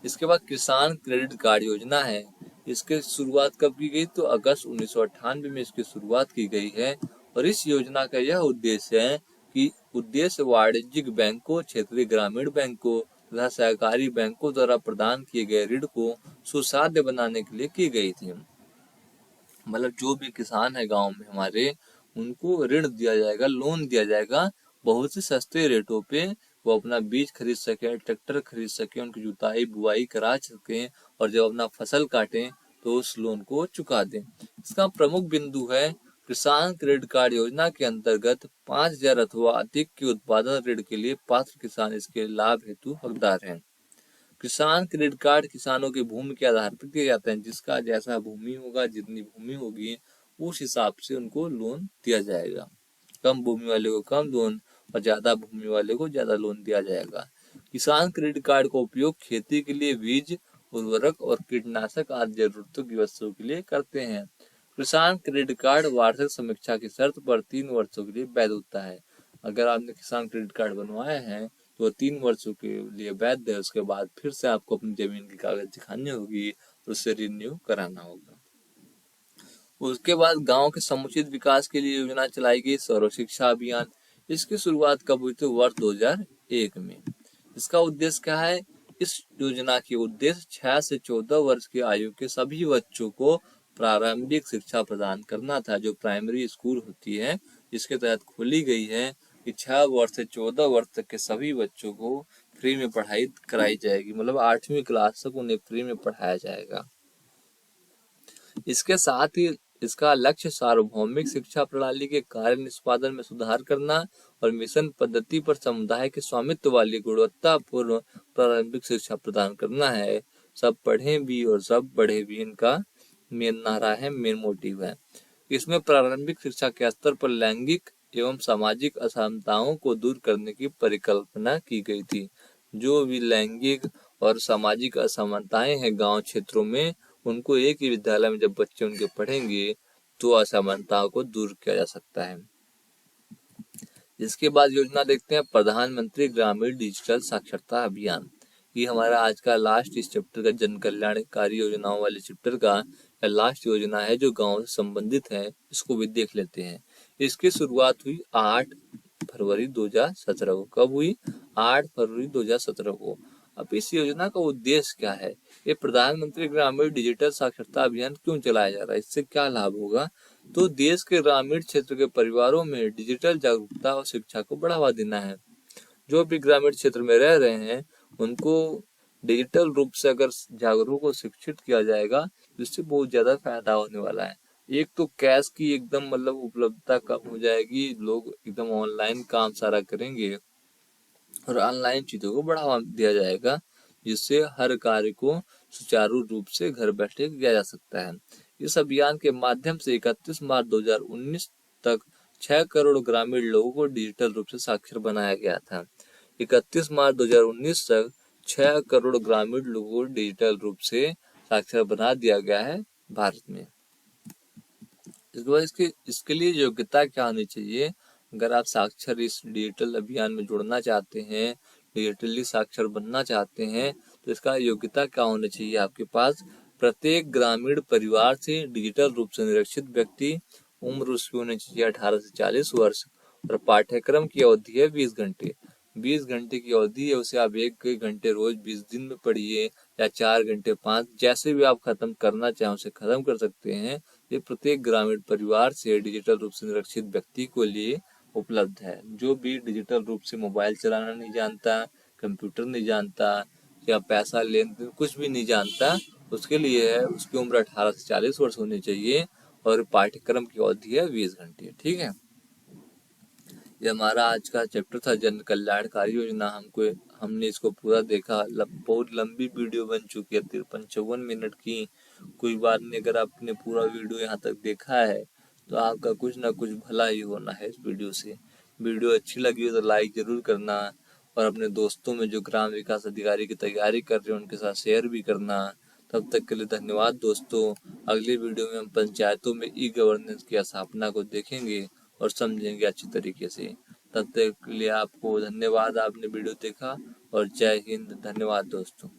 इसके बाद किसान क्रेडिट कार्ड योजना है। इसकी शुरुआत कब की गई, तो अगस्त 1998 में इसकी शुरुआत की गई है और इस योजना का यह उद्देश्य है कि वाणिज्यिक बैंकों, क्षेत्रीय ग्रामीण बैंकों तथा सहकारी बैंकों द्वारा प्रदान किए गए ऋण को सुसाध्य बनाने के लिए की गई थी। मतलब जो भी किसान है गांव में हमारे, उनको ऋण दिया जाएगा, लोन दिया जाएगा बहुत ही सस्ते रेटों पे। वो अपना बीज खरीद सके, ट्रैक्टर खरीद सके, उनकी जुताई बुआई करा सके और जब अपना फसल काटें तो उस लोन को चुका दें। इसका प्रमुख बिंदु है किसान क्रेडिट कार्ड योजना के अंतर्गत 5,000 अथवा अधिक के उत्पादन ऋण के लिए पात्र किसान इसके लाभ हेतु हकदार हैं। किसान क्रेडिट कार्ड किसानों की भूमि के आधार पर दिए जाते हैं। जिसका जैसा भूमि होगा, जितनी भूमि होगी, उस हिसाब से उनको लोन दिया जाएगा। कम भूमि वाले को कम लोन और ज्यादा भूमि वाले को ज्यादा लोन दिया जाएगा। किसान क्रेडिट कार्ड का उपयोग खेती के लिए बीज, उर्वरक और कीटनाशक आदि जरूरतों की वस्तुओं के लिए करते हैं। किसान क्रेडिट कार्ड वार्षिक समीक्षा की शर्त पर 3 वर्षों के लिए वैध होता है। अगर आपने किसान क्रेडिट कार्ड बनवाए हैं तो 3 वर्षों के लिए वैध है। उसके बाद फिर से आपको अपनी जमीन की कागज दिखानी होगी और उसे रिन्यू कराना होगा। उसके बाद गांव के समुचित विकास के लिए योजना चलाई गई सर्व शिक्षा अभियान। इसकी शुरुआत कब हुई थी? वर्ष 2001 में। इसका उद्देश्य क्या है? इस योजना के उद्देश्य 6 से 14 वर्ष की आयु के सभी बच्चों को प्रारंभिक शिक्षा प्रदान करना था, जो प्राइमरी स्कूल होती है। इसके तहत खोली गई है कि 6 वर्ष से 14 वर्ष तक के सभी बच्चों को फ्री में पढ़ाई कराई जाएगी। मतलब 8वीं क्लास तक उन्हें फ्री में पढ़ाया जाएगा। इसके साथ ही इसका लक्ष्य सार्वभौमिक शिक्षा प्रणाली के कार्य निष्पादन में सुधार करना और मिशन पद्धति पर समुदाय के स्वामित्व वाली गुणवत्तापूर्ण प्रारंभिक शिक्षा प्रदान करना है। सब पढ़ें भी और सब बढ़े भी, इनका मेन नारा है, मेन मोटिव है। इसमें प्रारंभिक शिक्षा के स्तर पर लैंगिक एवं सामाजिक असमानताओं को दूर करने की परिकल्पना की गई थी। जो भी लैंगिक और सामाजिक असमानताएं हैं गांव क्षेत्रों में, उनको एक ही विद्यालय में जब बच्चे उनके पढ़ेंगे तो असमानताओं को दूर किया जा सकता है। इसके बाद योजना देखते हैं प्रधानमंत्री ग्रामीण डिजिटल साक्षरता अभियान। ये हमारा आज का लास्ट इस चैप्टर का जन कल्याणकारी योजनाओं वाले चैप्टर का लास्ट योजना है जो गांव से संबंधित है। इसको भी देख लेते हैं। इसकी शुरुआत हुई 8 फरवरी 2017 को। कब हुई? 8 फरवरी 2017 को। अब इस योजना का उद्देश्य क्या है? ये प्रधानमंत्री ग्रामीण डिजिटल साक्षरता अभियान क्यों चलाया जा रहा है? इससे क्या लाभ होगा? तो देश के ग्रामीण क्षेत्र के परिवारों में डिजिटल जागरूकता और शिक्षा को बढ़ावा देना है। जो भी ग्रामीण क्षेत्र में रह रहे हैं उनको डिजिटल रूप से अगर जागरूक और शिक्षित किया जाएगा तो इससे बहुत ज्यादा फायदा होने वाला है। एक तो कैश की एकदम मतलब उपलब्धता कम हो जाएगी, लोग एकदम ऑनलाइन काम सारा करेंगे और ऑनलाइन चीजों को बढ़ावा दिया जाएगा, जिससे हर कार्य को सुचारू रूप से घर बैठे किया जा सकता है। इस अभियान के माध्यम से 31 मार्च 2019 तक 6 करोड़ ग्रामीण लोगों को डिजिटल रूप से साक्षर बनाया गया था। 31 मार्च 2019 तक 6 करोड़ ग्रामीण लोगों को डिजिटल रूप से साक्षर बना दिया गया है भारत में। इसके बाद इसके लिए योग्यता क्या होनी चाहिए? अगर आप साक्षर इस डिजिटल अभियान में जुड़ना चाहते हैं, डिजिटली साक्षर बनना चाहते हैं, तो इसका योग्यता क्या होना चाहिए आपके पास? प्रत्येक ग्रामीण परिवार से डिजिटल रूप से निरक्षित व्यक्ति, उम्र उसकी होनी चाहिए 18 से 40 वर्ष और पाठ्यक्रम की अवधि है 20 घंटे। 20 घंटे की अवधि है, उसे आप 1 घंटे रोज 20 दिन में पढ़िए या 4 घंटे 5, जैसे भी आप खत्म करना चाहें उसे खत्म कर सकते हैं। ये प्रत्येक ग्रामीण परिवार से डिजिटल रूप से निरक्षित व्यक्ति को लिए उपलब्ध है। जो भी डिजिटल रूप से मोबाइल चलाना नहीं जानता, कंप्यूटर नहीं जानता या पैसा लेन देन कुछ भी नहीं जानता, उसके लिए है। उसकी उम्र 18 से 40 वर्ष होनी चाहिए और पाठ्यक्रम की अवधि है 20 घंटे। ठीक है, ये हमारा आज का चैप्टर था जन कल्याणकारी योजना। हमने इसको पूरा देखा। बहुत लंबी वीडियो बन चुकी है, 53-54 मिनट की। कोई बात नहीं, अगर आपने पूरा वीडियो यहाँ तक देखा है तो आपका कुछ ना कुछ भला ही होना है इस वीडियो से। वीडियो अच्छी लगी हो तो लाइक जरूर करना और अपने दोस्तों में जो ग्राम विकास अधिकारी की तैयारी कर रहे हैं उनके साथ शेयर भी करना। तब तक के लिए धन्यवाद दोस्तों। अगली वीडियो में हम पंचायतों में ई गवर्नेंस की स्थापना को देखेंगे और समझेंगे अच्छी तरीके से। तब तक के लिए आपको धन्यवाद, आपने वीडियो देखा और जय हिंद। धन्यवाद दोस्तों।